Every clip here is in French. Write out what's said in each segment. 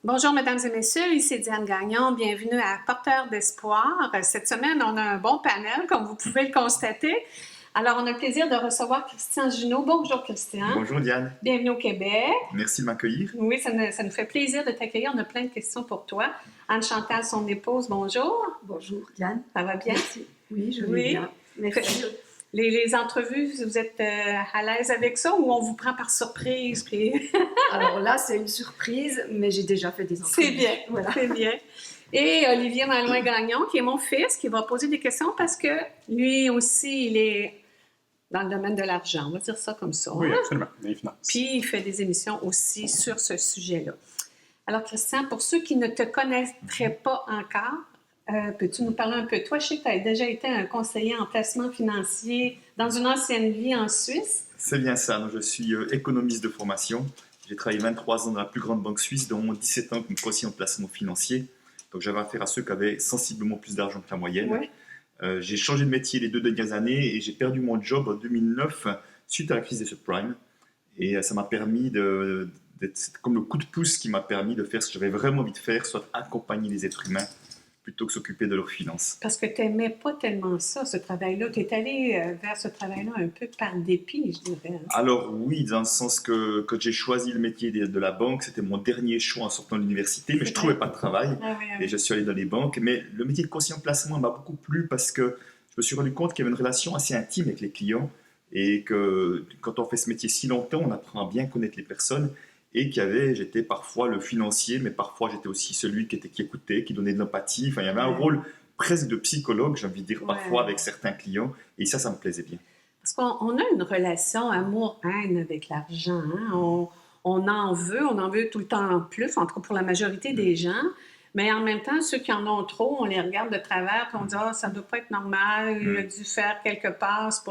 Bonjour, mesdames et messieurs, ici Diane Gagnon. Bienvenue à Porteur d'espoir. Cette semaine, on a un bon panel, comme vous pouvez le constater. Alors, on a le plaisir de recevoir Christian Junot. Bonjour, Christian. Bonjour, Diane. Bienvenue au Québec. Merci de m'accueillir. Oui, ça nous fait plaisir de t'accueillir. On a plein de questions pour toi. Anne-Chantal, son épouse, bonjour. Bonjour, Diane. Ça va bien? Merci. Oui, je vais bien. Merci. Les entrevues, vous êtes à l'aise avec ça ou on vous prend par surprise? Puis... Alors là, c'est une surprise, mais j'ai déjà fait des entrevues. C'est bien, voilà. C'est bien. Et Olivier Malouin-Gagnon, qui est mon fils, qui va poser des questions parce que lui aussi, il est dans le domaine de l'argent. On va dire ça comme ça. Oui, hein? absolument. Les finances. Puis, il fait des émissions aussi sur ce sujet-là. Alors, Christian, pour ceux qui ne te connaîtraient pas encore, peux-tu nous parler un peu de toi? Je sais que tu as déjà été un conseiller en placement financier dans une ancienne vie en Suisse. C'est bien ça. Je suis économiste de formation. J'ai travaillé 23 ans dans la plus grande banque suisse, dont 17 ans comme conseiller en placement financier. Donc, j'avais affaire à ceux qui avaient sensiblement plus d'argent que la moyenne. Ouais. J'ai changé de métier les 2 dernières années et j'ai perdu mon job en 2009 suite à la crise des subprimes. Et ça m'a permis d'être comme le coup de pouce qui m'a permis de faire ce que j'avais vraiment envie de faire, soit accompagner les êtres humains plutôt que s'occuper de leurs finances. Parce que tu n'aimais pas tellement ça, ce travail-là. Tu es allé vers ce travail-là un peu par dépit, je dirais. Alors oui, dans le sens que j'ai choisi le métier de la banque, c'était mon dernier choix en sortant de l'université, mais je ne trouvais pas de travail et je suis allé dans les banques. Mais le métier de conseiller en placement m'a beaucoup plu parce que je me suis rendu compte qu'il y avait une relation assez intime avec les clients et que quand on fait ce métier si longtemps, on apprend à bien connaître les personnes. Et j'étais parfois le financier, mais parfois j'étais aussi celui qui écoutait, qui donnait de l'empathie. Enfin, il y avait un rôle presque de psychologue, j'ai envie de dire, parfois avec certains clients. Et ça me plaisait bien. Parce qu'on a une relation amour-haine avec l'argent. Hein? On en veut tout le temps en plus, en tout cas pour la majorité des gens. Mais en même temps, ceux qui en ont trop, on les regarde de travers et on dit « Ah, ça ne doit pas être normal, il a dû faire quelques passes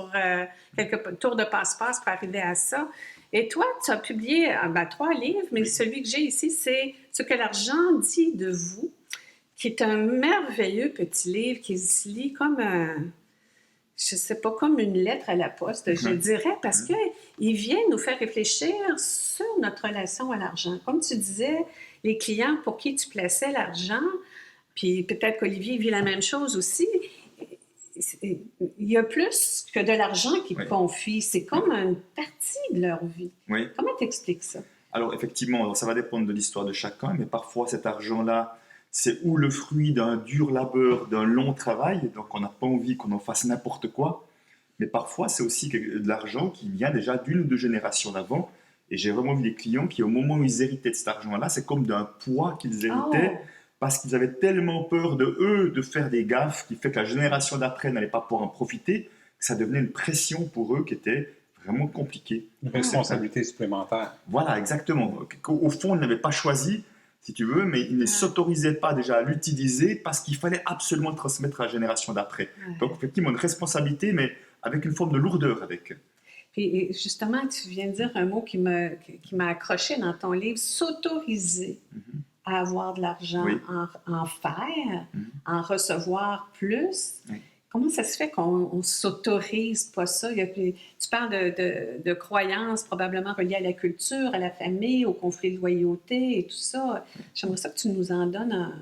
quelques tours de passe-passe pour arriver à ça. » Et toi, tu as publié 3 livres, mais celui que j'ai ici, c'est « Ce que l'argent dit de vous », qui est un merveilleux petit livre qui se lit comme, je ne sais pas, comme une lettre à la poste, je dirais, parce qu'il vient nous faire réfléchir sur notre relation à l'argent. Comme tu disais, les clients pour qui tu plaçais l'argent, puis peut-être qu'Olivier vit la même chose aussi, il y a plus que de l'argent qu'ils te confient. C'est comme une partie de leur vie. Oui. Comment tu expliques ça? Alors, effectivement, ça va dépendre de l'histoire de chacun, mais parfois cet argent-là, c'est ou le fruit d'un dur labeur, d'un long travail, donc on n'a pas envie qu'on en fasse n'importe quoi, mais parfois c'est aussi de l'argent qui vient déjà d'une ou 2 générations d'avant. Et j'ai vraiment vu des clients qui, au moment où ils héritaient de cet argent-là, c'est comme d'un poids qu'ils héritaient, parce qu'ils avaient tellement peur de faire des gaffes, qui fait que la génération d'après n'allait pas pouvoir en profiter, que ça devenait une pression pour eux qui était vraiment compliquée. Une responsabilité supplémentaire. Voilà, exactement. Au fond, ils n'avaient pas choisi, si tu veux, mais ils ne s'autorisaient pas déjà à l'utiliser parce qu'il fallait absolument le transmettre à la génération d'après. Donc, effectivement, une responsabilité, mais avec une forme de lourdeur avec. Puis justement, tu viens de dire un mot qui m'a accroché dans ton livre, s'autoriser à avoir de l'argent, en faire, en recevoir plus. Comment ça se fait qu'on ne s'autorise pas ça? Tu parles de croyances probablement reliées à la culture, à la famille, au conflit de loyauté et tout ça. J'aimerais ça que tu nous en donnes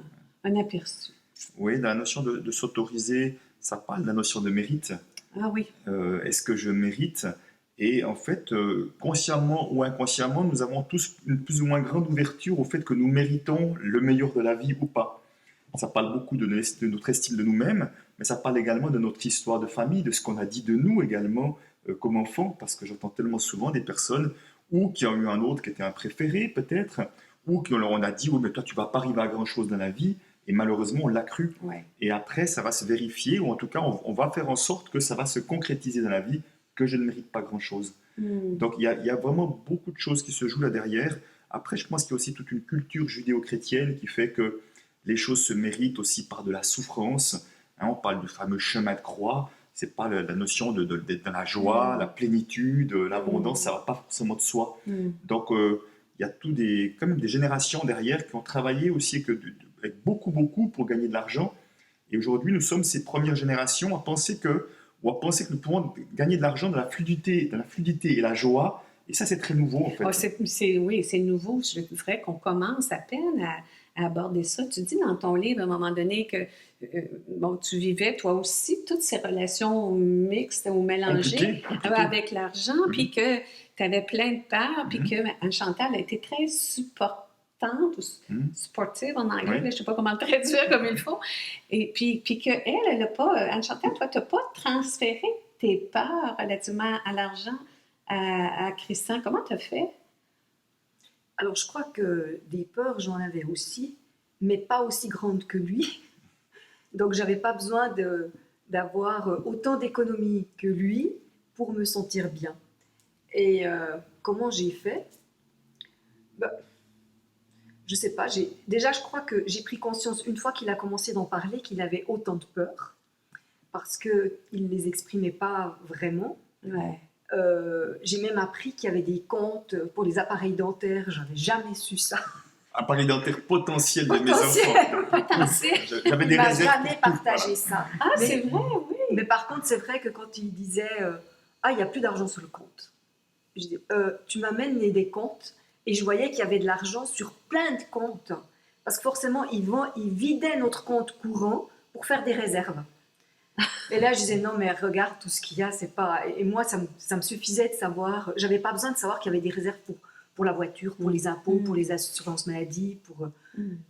un aperçu. Oui, dans la notion de s'autoriser, ça parle de la notion de mérite. Ah oui. Est-ce que je mérite? Et en fait, consciemment ou inconsciemment, nous avons tous une plus ou moins grande ouverture au fait que nous méritons le meilleur de la vie ou pas. Ça parle beaucoup de notre estime de nous-mêmes, mais ça parle également de notre histoire de famille, de ce qu'on a dit de nous également comme enfants, parce que j'entends tellement souvent des personnes ou qui ont eu un autre qui était un préféré peut-être, ou qui on a dit « Oui, mais toi, tu ne vas pas arriver à grand-chose dans la vie », et malheureusement, on l'a cru. Ouais. Et après, ça va se vérifier, ou en tout cas, on va faire en sorte que ça va se concrétiser dans la vie, que je ne mérite pas grand-chose. Donc, il y a vraiment beaucoup de choses qui se jouent là derrière. Après, je pense qu'il y a aussi toute une culture judéo-chrétienne qui fait que les choses se méritent aussi par de la souffrance. On parle du fameux chemin de croix. Ce n'est pas la notion d'être dans la joie, la plénitude, l'abondance, ça ne va pas forcément de soi. Donc, il y a quand même des générations derrière qui ont travaillé aussi avec beaucoup pour gagner de l'argent. Et aujourd'hui, nous sommes ces premières générations à penser que nous pouvons gagner de l'argent dans la fluidité et la joie, Et ça, c'est très nouveau, en fait. Oh, oui, c'est nouveau. Je dirais qu'on commence à peine à aborder ça. Tu dis dans ton livre, à un moment donné, que bon, tu vivais, toi aussi, toutes ces relations mixtes ou mélangées Compliqué. avec l'argent, puis que tu avais plein de peurs, puis que Anne-Chantal a été très supportante, ou supportive en anglais, je ne sais pas comment le traduire comme il faut, et puis qu'elle, elle n'a pas... Anne-Chantal, toi, tu n'as pas transféré tes peurs relativement à l'argent à Christian. Comment tu as fait? Alors, je crois que des peurs, j'en avais aussi, mais pas aussi grandes que lui. Donc, j'avais pas besoin d'avoir autant d'économies que lui pour me sentir bien. Et comment j'ai fait? Je sais pas. Déjà, je crois que j'ai pris conscience, une fois qu'il a commencé d'en parler, qu'il avait autant de peurs, parce qu'il ne les exprimait pas vraiment. Ouais. J'ai même appris qu'il y avait des comptes pour les appareils dentaires. J'avais jamais su ça. Appareil dentaire potentiel de mes enfants. Potentiel. J'avais Il des m'a réserves. jamais partagé ça. Ah, Mais- c'est vrai, oui. Mais par contre, c'est vrai que quand il disait ah, il n'y a plus d'argent sur le compte, je dis tu m'amènes des comptes, et je voyais qu'il y avait de l'argent sur plein de comptes. Parce que forcément, ils vidaient notre compte courant pour faire des réserves. Et là, je disais non, mais regarde tout ce qu'il y a, c'est pas. Et moi, ça me suffisait de savoir. J'avais pas besoin de savoir qu'il y avait des réserves pour la voiture, pour les impôts, pour les assurances maladie, pour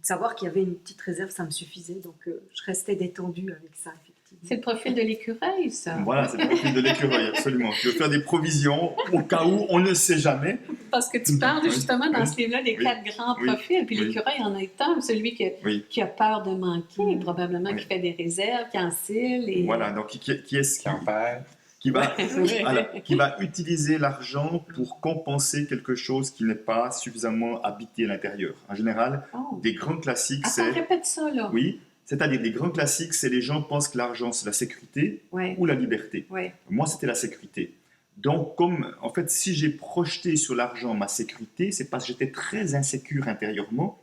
savoir qu'il y avait une petite réserve, ça me suffisait. Donc, je restais détendue avec ça, effectivement. C'est le profil de l'écureuil, ça. Voilà, c'est le profil de l'écureuil, absolument. Tu veux faire des provisions au cas où, on ne sait jamais. Parce que tu parles justement dans ce livre-là des 4 grands profils, puis Oui. l'écureuil en est un, celui qui a peur de manquer, probablement, qui fait des réserves, qui enцile. Et... Voilà, donc qui est-ce Qui en perd. qui va, Oui. voilà, qui va utiliser l'argent pour compenser quelque chose qui n'est pas suffisamment habité à l'intérieur. En général, Oh. des grands classiques, Attends, c'est... répète ça, là. Oui, c'est-à-dire des grands classiques, c'est les gens pensent que l'argent, c'est la sécurité Oui, ou la liberté. oui. Moi, c'était la sécurité. Donc, en fait, si j'ai projeté sur l'argent ma sécurité, c'est parce que j'étais très insécure intérieurement.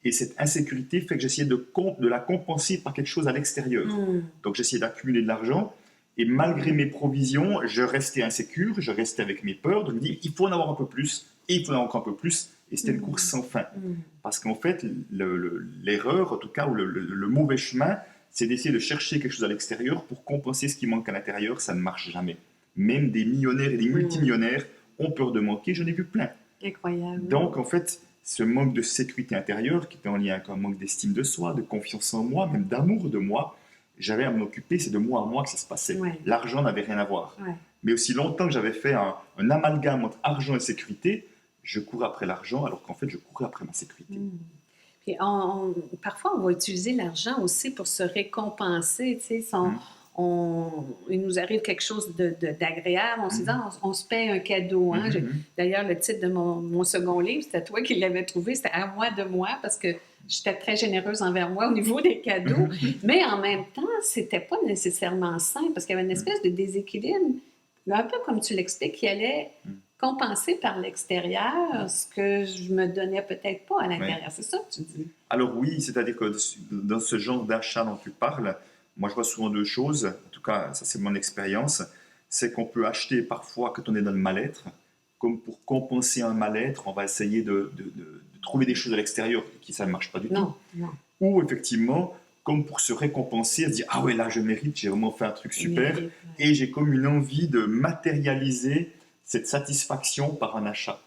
Et cette insécurité fait que j'essayais de la compenser par quelque chose à l'extérieur. Donc, j'essayais d'accumuler de l'argent. Et malgré mes provisions, je restais insécure, je restais avec mes peurs. Donc, je me dis, il faut en avoir un peu plus, et il faut en avoir encore un peu plus. Et c'était une course sans fin. Parce qu'en fait, l'erreur, en tout cas, ou le mauvais chemin, c'est d'essayer de chercher quelque chose à l'extérieur pour compenser ce qui manque à l'intérieur. Ça ne marche jamais. Même des millionnaires et des multimillionnaires ont peur de manquer. J'en ai vu plein. Incroyable. Donc, en fait, ce manque de sécurité intérieure, qui était en lien avec un manque d'estime de soi, de confiance en moi, même d'amour de moi, j'avais à m'en occuper. C'est de moi à moi que ça se passait. Ouais. L'argent n'avait rien à voir. Ouais. Mais aussi longtemps que j'avais fait un amalgame entre argent et sécurité, je courais après l'argent alors qu'en fait, je courais après ma sécurité. Puis parfois, on va utiliser l'argent aussi pour se récompenser. Tu sais, il nous arrive quelque chose d'agréable. On se dit, on se paie un cadeau. Hein? D'ailleurs, le titre de mon second livre, c'était toi qui l'avais trouvé, c'était « À moi de moi » parce que j'étais très généreuse envers moi au niveau des cadeaux. Mais en même temps, c'était pas nécessairement sain parce qu'il y avait une espèce de déséquilibre, un peu comme tu l'expliques, qui allait compenser par l'extérieur ce que je me donnais peut-être pas à l'intérieur. C'est ça que tu dis? Alors oui, c'est-à-dire que dans ce genre d'achat dont tu parles, moi je vois souvent deux choses, en tout cas ça c'est mon expérience, c'est qu'on peut acheter parfois quand on est dans le mal-être, comme pour compenser un mal-être, on va essayer de trouver des choses à l'extérieur qui ça ne marche pas du tout. Non. Ou effectivement, comme pour se récompenser, se dire « Ah ouais, là je mérite, j'ai vraiment fait un truc super ». Et j'ai comme une envie de matérialiser cette satisfaction par un achat.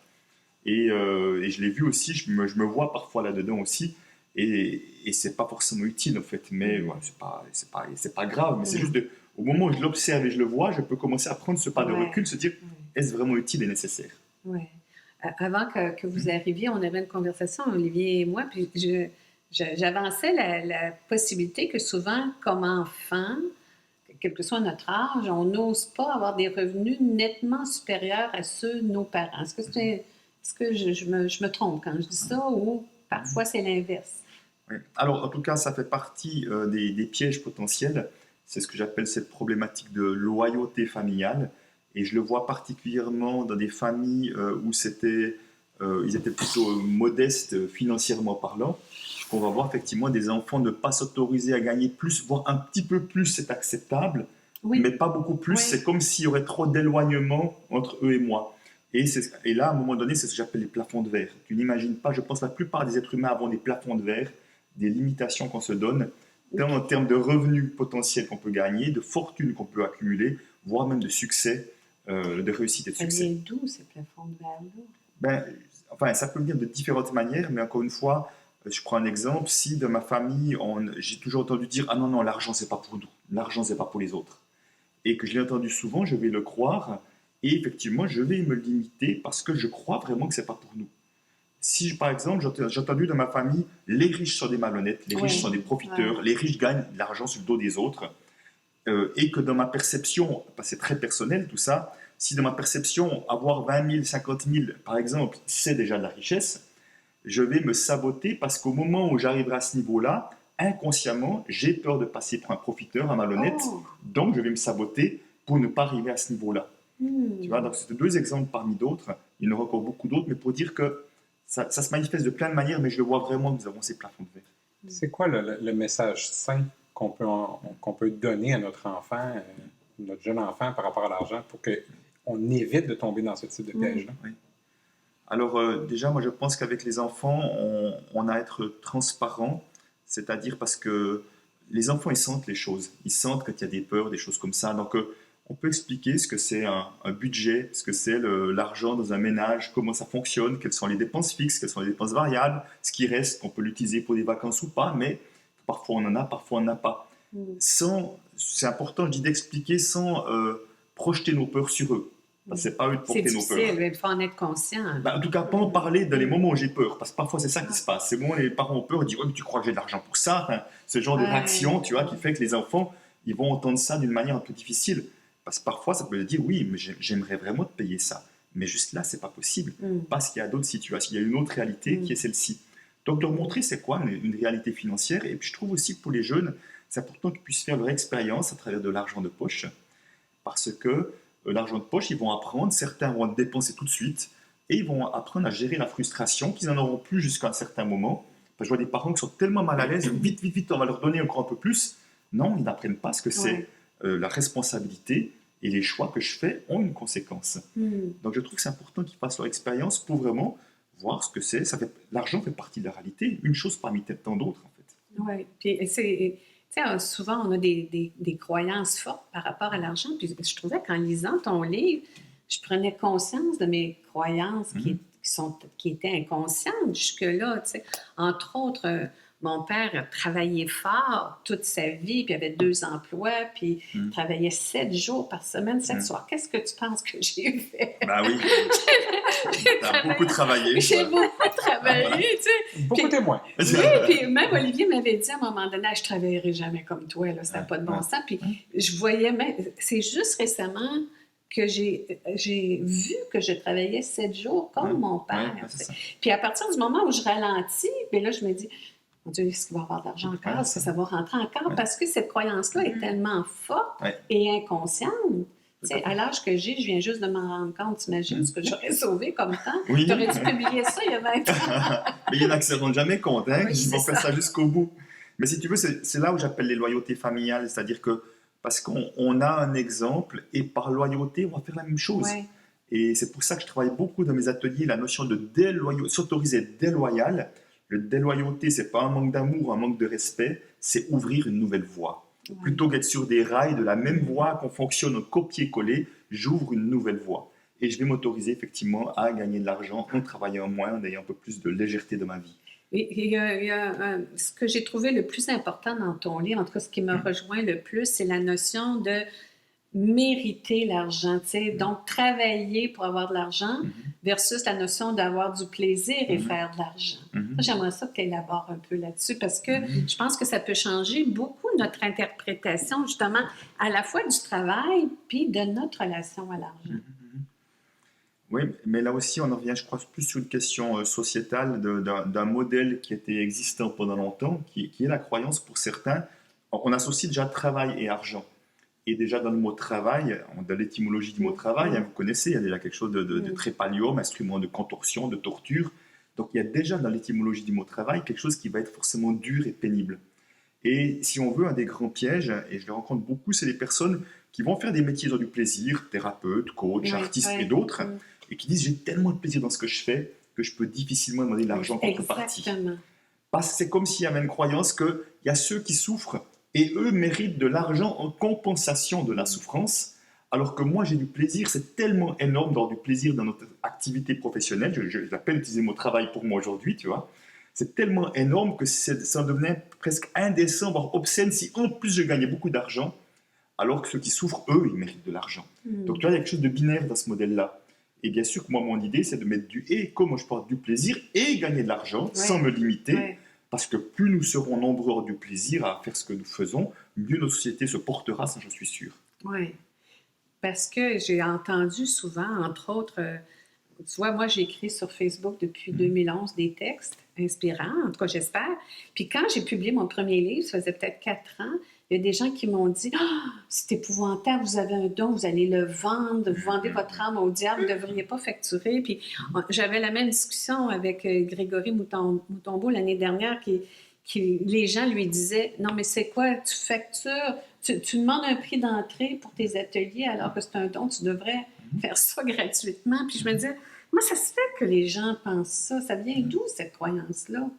Et je l'ai vu aussi, je me vois parfois là-dedans aussi, et c'est pas forcément utile en fait, mais ouais, c'est pas grave, mais c'est juste au moment où je l'observe et je le vois, je peux commencer à prendre ce pas de recul, se dire est-ce vraiment utile et nécessaire? Oui. Avant que vous arriviez, on avait une conversation, Olivier et moi, puis j'avançais la possibilité que souvent, comme enfant, quel que soit notre âge, on n'ose pas avoir des revenus nettement supérieurs à ceux de nos parents. Est-ce que je me trompe quand je dis ça, ou parfois c'est l'inverse? Oui. Alors, en tout cas, ça fait partie des pièges potentiels. C'est ce que j'appelle cette problématique de loyauté familiale. Et je le vois particulièrement dans des familles où ils étaient plutôt modestes financièrement parlant. On va voir effectivement des enfants ne pas s'autoriser à gagner plus, voire un petit peu plus, c'est acceptable, mais pas beaucoup plus. Oui. C'est comme s'il y aurait trop d'éloignement entre eux et moi. Et là, à un moment donné, c'est ce que j'appelle les plafonds de verre. Tu n'imagines pas, je pense que la plupart des êtres humains avons des plafonds de verre, des limitations qu'on se donne, tant en termes de revenus potentiels qu'on peut gagner, de fortune qu'on peut accumuler, voire même de succès, de réussite et de Ça succès. vient d'où, ces plafonds de verre-là? Ben, enfin, ça peut venir de différentes manières, mais encore une fois, je prends un exemple. Si dans ma famille, j'ai toujours entendu dire ah non, non, l'argent, c'est pas pour nous, l'argent, c'est pas pour les autres, et que je l'ai entendu souvent, je vais le croire, et effectivement, je vais me limiter parce que je crois vraiment que c'est pas pour nous. Si, par exemple, j'ai entendu dans ma famille, les riches sont des malhonnêtes, les riches Ouais, sont des profiteurs, ouais. les riches gagnent de l'argent sur le dos des autres, et que dans ma perception, parce que c'est très personnel tout ça, si dans ma perception, avoir 20 000, 50 000, par exemple, c'est déjà de la richesse, je vais me saboter parce qu'au moment où j'arriverai à ce niveau-là, inconsciemment, j'ai peur de passer pour un profiteur, un malhonnête, Oh! donc je vais me saboter pour ne pas arriver à ce niveau-là. Hmm. Tu vois, donc c'est deux exemples parmi d'autres. Il y en aura encore beaucoup d'autres, mais pour dire que ça se manifeste de plein de manières, mais je le vois vraiment que nous avons ces plafonds de verre. C'est quoi le message sain qu'on peut donner à notre enfant, notre jeune enfant par rapport à l'argent pour qu'on évite de tomber dans ce type de piège-là? Oui. Alors déjà, moi je pense qu'avec les enfants, on a à être transparent, c'est-à-dire parce que les enfants, ils sentent les choses. Ils sentent quand il y a des peurs, des choses comme ça. Donc on peut expliquer ce que c'est un budget, ce que c'est l'argent dans un ménage, comment ça fonctionne, quelles sont les dépenses fixes, quelles sont les dépenses variables, ce qui reste, qu'on peut l'utiliser pour des vacances ou pas, mais parfois on en a, parfois on n'en a pas. C'est important, je dis, d'expliquer sans projeter nos peurs sur eux. Parce que c'est pas eux de C'est porter nos peurs. difficile, il faut en être conscient. Ben, en tout cas, pas en parler dans les moments où j'ai peur, parce que parfois c'est ça qui se passe. C'est bon, les parents ont peur, ils disent ouais, mais tu crois que j'ai de l'argent pour ça, enfin, ce genre de Ouais. réaction, tu vois, qui fait que les enfants, ils vont entendre ça d'une manière un peu difficile. Parce que parfois, ça peut leur dire oui, mais j'aimerais vraiment te payer ça. Mais juste là, c'est pas possible. Parce qu'il y a d'autres situations, il y a une autre réalité qui est celle-ci. Donc, leur montrer c'est quoi une réalité financière. Et puis, je trouve aussi que pour les jeunes, c'est important qu'ils puissent faire leur expérience à travers de l'argent de poche. Parce que l'argent de poche, ils vont apprendre, certains vont dépenser tout de suite, et ils vont apprendre à gérer la frustration qu'ils n'en auront plus jusqu'à un certain moment. Parce que je vois des parents qui sont tellement mal à l'aise, vite, vite, vite, on va leur donner encore un peu plus. Non, ils n'apprennent pas ce que c'est la responsabilité, et les choix que je fais ont une conséquence. Donc je trouve que c'est important qu'ils fassent leur expérience pour vraiment voir ce que c'est. L'argent fait partie de la réalité, une chose parmi tant d'autres en fait. Oui, puis souvent on a des croyances fortes par rapport à l'argent. Puis je trouvais qu'en lisant ton livre, je prenais conscience de mes croyances qui étaient inconscientes jusque-là. Entre autres, mon père a travaillé fort toute sa vie, puis il avait 2 emplois, puis il travaillait 7 jours par semaine, 7 soirs. Qu'est-ce que tu penses que j'ai fait? Ben oui, tu as beaucoup travaillé. J'ai beaucoup travaillé, tu sais. Beaucoup témoins. Oui, puis même Olivier m'avait dit à un moment donné, je ne travaillerai jamais comme toi, là, ça n'a pas de bon sens. Puis je voyais même, c'est juste récemment que j'ai vu que je travaillais 7 jours comme mon père. Puis à partir du moment où je ralentis, bien là, je me dis, mon Dieu, est-ce qu'il va y avoir de l'argent encore? Est-ce que ça va rentrer encore? Parce que cette croyance-là est tellement forte et inconsciente. À l'âge que j'ai, je viens juste de m'en rendre compte. T'imagines ce que j'aurais sauvé comme temps? Oui. Tu aurais dû publier ça il y a 20 ans. Mais il y en a qui ne se rendent jamais compte, hein, Oui, ils vont faire ça jusqu'au bout. Mais si tu veux, c'est là où j'appelle les loyautés familiales, c'est-à-dire que parce qu'on a un exemple et par loyauté, on va faire la même chose. Ouais. Et c'est pour ça que je travaille beaucoup dans mes ateliers, la notion de s'autoriser déloyal. Le déloyauté, ce n'est pas un manque d'amour, un manque de respect, c'est ouvrir une nouvelle voie. Ouais. Plutôt qu'être sur des rails de la même voie, qu'on fonctionne au copier-coller, j'ouvre une nouvelle voie. Et je vais m'autoriser effectivement à gagner de l'argent en travaillant moins, en ayant un peu plus de légèreté dans ma vie. Et ce que j'ai trouvé le plus important dans ton livre, en tout cas ce qui m'a rejoint le plus, c'est la notion de mériter l'argent, tu sais, donc travailler pour avoir de l'argent versus la notion d'avoir du plaisir et faire de l'argent. J'aimerais ça que tu élabores un peu là-dessus parce que je pense que ça peut changer beaucoup notre interprétation justement à la fois du travail puis de notre relation à l'argent. Oui, mais là aussi, on en revient, je crois, plus sur une question sociétale d'un modèle qui était existant pendant longtemps, qui est la croyance pour certains. On associe déjà travail et argent. Et déjà dans le mot travail, dans l'étymologie du mot travail, vous connaissez, il y a déjà quelque chose de trépalium, instrument de contorsion, de torture. Donc il y a déjà dans l'étymologie du mot travail quelque chose qui va être forcément dur et pénible. Et si on veut, un des grands pièges, et je les rencontre beaucoup, c'est les personnes qui vont faire des métiers dans du plaisir, thérapeutes, coachs, artistes et d'autres. et qui disent j'ai tellement de plaisir dans ce que je fais que je peux difficilement demander de l'argent en contrepartie. Exactement. Parce que c'est comme s'il y avait une croyance qu'il y a ceux qui souffrent et eux méritent de l'argent en compensation de la souffrance, alors que moi j'ai du plaisir, c'est tellement énorme d'avoir du plaisir dans notre activité professionnelle, j'ai à peine utilisé mon travail pour moi aujourd'hui, tu vois, c'est tellement énorme que ça devenait presque indécent, voire obscène si en plus je gagnais beaucoup d'argent, alors que ceux qui souffrent, eux, ils méritent de l'argent. Donc tu vois, il y a quelque chose de binaire dans ce modèle-là. Et bien sûr que moi, mon idée, c'est de mettre du et, comment je peux avoir du plaisir et gagner de l'argent sans me limiter. Ouais. Parce que plus nous serons nombreux à avoir du plaisir à faire ce que nous faisons, mieux notre société se portera, ça j'en suis sûr. Oui. Parce que j'ai entendu souvent, entre autres, tu vois, moi j'ai écrit sur Facebook depuis 2011 des textes inspirants, en tout cas j'espère. Puis quand j'ai publié mon premier livre, ça faisait peut-être 4 ans, il y a des gens qui m'ont dit « Ah, c'est épouvantable, vous avez un don, vous allez le vendre, vous vendez votre âme au diable, vous ne devriez pas facturer. » Puis j'avais la même discussion avec Grégory Moutombo l'année dernière les gens lui disaient « Non, mais c'est quoi, tu factures, tu demandes un prix d'entrée pour tes ateliers alors que c'est un don, tu devrais faire ça gratuitement. » Puis je me disais « Moi, ça se fait que les gens pensent ça, ça vient d'où cette croyance-là? »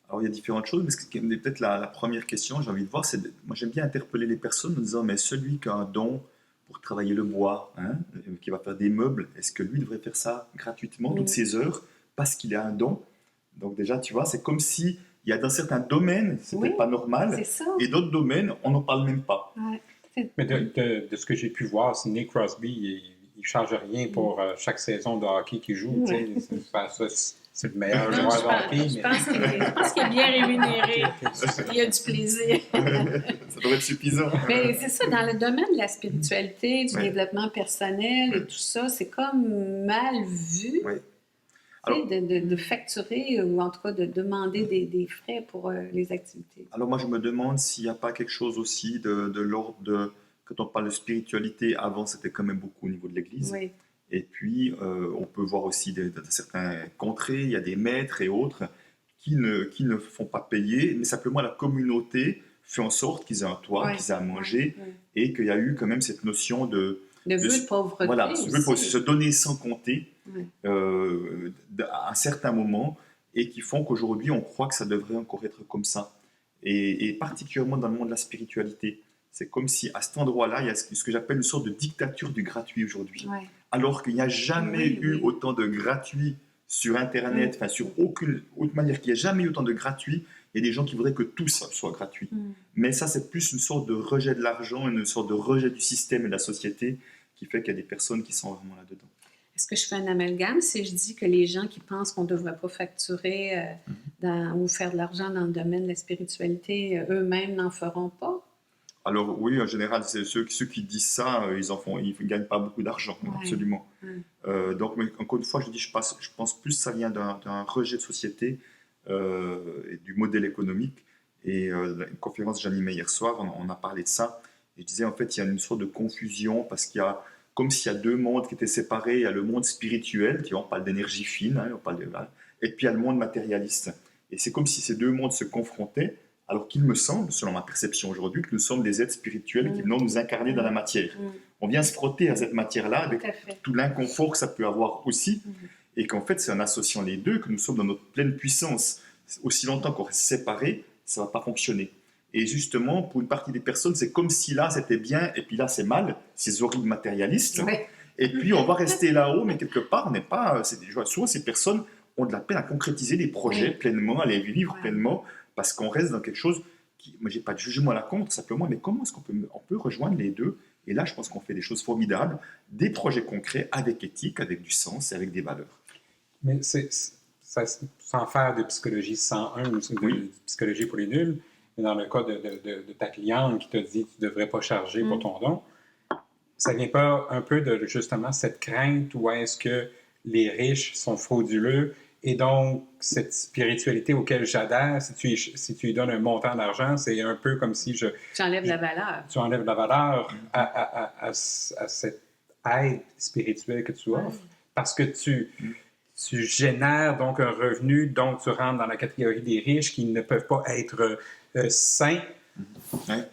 Alors il y a différentes choses, mais ce qui est peut-être la première question, j'ai envie de voir, moi j'aime bien interpeller les personnes en disant, mais celui qui a un don pour travailler le bois, hein, qui va faire des meubles, est-ce que lui devrait faire ça gratuitement, toutes ses heures, parce qu'il a un don? Donc déjà, tu vois, c'est comme si il y a dans certains domaines, c'était pas normal, C'est ça. et d'autres domaines, on n'en parle même pas. Ouais. Mais de ce que j'ai pu voir, Sidney Crosby, il ne charge rien pour chaque saison de hockey qu'il joue. Ouais. C'est le meilleur Non, joueur de hockey. je pense qu'il est bien rémunéré. Il y a du plaisir. Ça devrait être suffisant. Mais c'est ça, dans le domaine de la spiritualité, du Ouais. développement personnel et tout ça, c'est comme mal vu Ouais. tu sais, Alors- de facturer ou en tout cas de demander des frais pour les activités. Alors moi je me demande s'il n'y a pas quelque chose aussi de l'ordre de, quand on parle de spiritualité, avant c'était quand même beaucoup au niveau de l'Église. Oui, Et puis, on peut voir aussi dans certains contrées, il y a des maîtres et autres qui ne font pas payer, mais simplement la communauté fait en sorte qu'ils aient un toit, Ouais. qu'ils aient à manger, ouais. et qu'il y a eu quand même cette notion de Le vœu de pauvreté voilà, aussi. se donner sans compter Ouais. à un certain moment, et qui font qu'aujourd'hui, on croit que ça devrait encore être comme ça. Et particulièrement dans le monde de la spiritualité. C'est comme si à cet endroit-là, il y a ce que j'appelle une sorte de dictature du gratuit aujourd'hui. Ouais. Alors qu'il n'y a jamais Oui, eu oui. autant de gratuits sur Internet, enfin sur aucune autre manière, qu'il n'y a jamais eu autant de gratuits. Il y a des gens qui voudraient que tout ça soit gratuit. Mais ça, c'est plus une sorte de rejet de l'argent, une sorte de rejet du système et de la société qui fait qu'il y a des personnes qui sont vraiment là-dedans. Est-ce que je fais un amalgame si je dis que les gens qui pensent qu'on ne devrait pas facturer ou faire de l'argent dans le domaine de la spiritualité, eux-mêmes n'en feront pas? Alors oui, en général, c'est ceux qui disent ça, ils ne gagnent pas beaucoup d'argent, Ouais. absolument. Ouais. Donc, mais encore une fois, je pense plus que ça vient d'un rejet de société et du modèle économique. Et une conférence que j'animais hier soir, on a parlé de ça. Et je disais, en fait, il y a une sorte de confusion parce qu'il y a, comme s'il y a deux mondes qui étaient séparés. Il y a le monde spirituel, on parle d'énergie fine, hein, et puis il y a le monde matérialiste. Et c'est comme si ces deux mondes se confrontaient. Alors qu'il me semble, selon ma perception aujourd'hui, que nous sommes des êtres spirituels qui venons nous incarner dans la matière. On vient se frotter à cette matière-là avec Tout à fait. tout l'inconfort que ça peut avoir aussi, et qu'en fait, c'est en associant les deux que nous sommes dans notre pleine puissance. Aussi longtemps qu'on reste séparés, ça ne va pas fonctionner. Et justement, pour une partie des personnes, c'est comme si là, c'était bien, et puis là, c'est mal, ces horribles matérialistes. Ouais. Et puis, on va rester là-haut, mais quelque part, on n'est pas... Souvent, ces personnes ont de la peine à concrétiser des projets Oui. pleinement, à les vivre Ouais. pleinement, parce qu'on reste dans quelque chose qui... Moi, je n'ai pas de jugement à la contre, simplement, mais comment est-ce qu'on peut rejoindre les deux? Et là, je pense qu'on fait des choses formidables, des projets concrets, avec éthique, avec du sens et avec des valeurs. Mais sans faire de psychologie 101 ou de psychologie pour les nuls, mais dans le cas de ta cliente qui te dit que tu ne devrais pas charger pour ton don, ça ne vient pas un peu de justement cette crainte où est-ce que les riches sont frauduleux et donc cette spiritualité auquel j'adhère, si tu lui donnes un montant d'argent, c'est un peu comme si J'enlève la valeur. tu enlèves la valeur à cette aide spirituelle que tu offres parce que tu génères donc un revenu, donc tu rentres dans la catégorie des riches qui ne peuvent pas être sains. Ouais.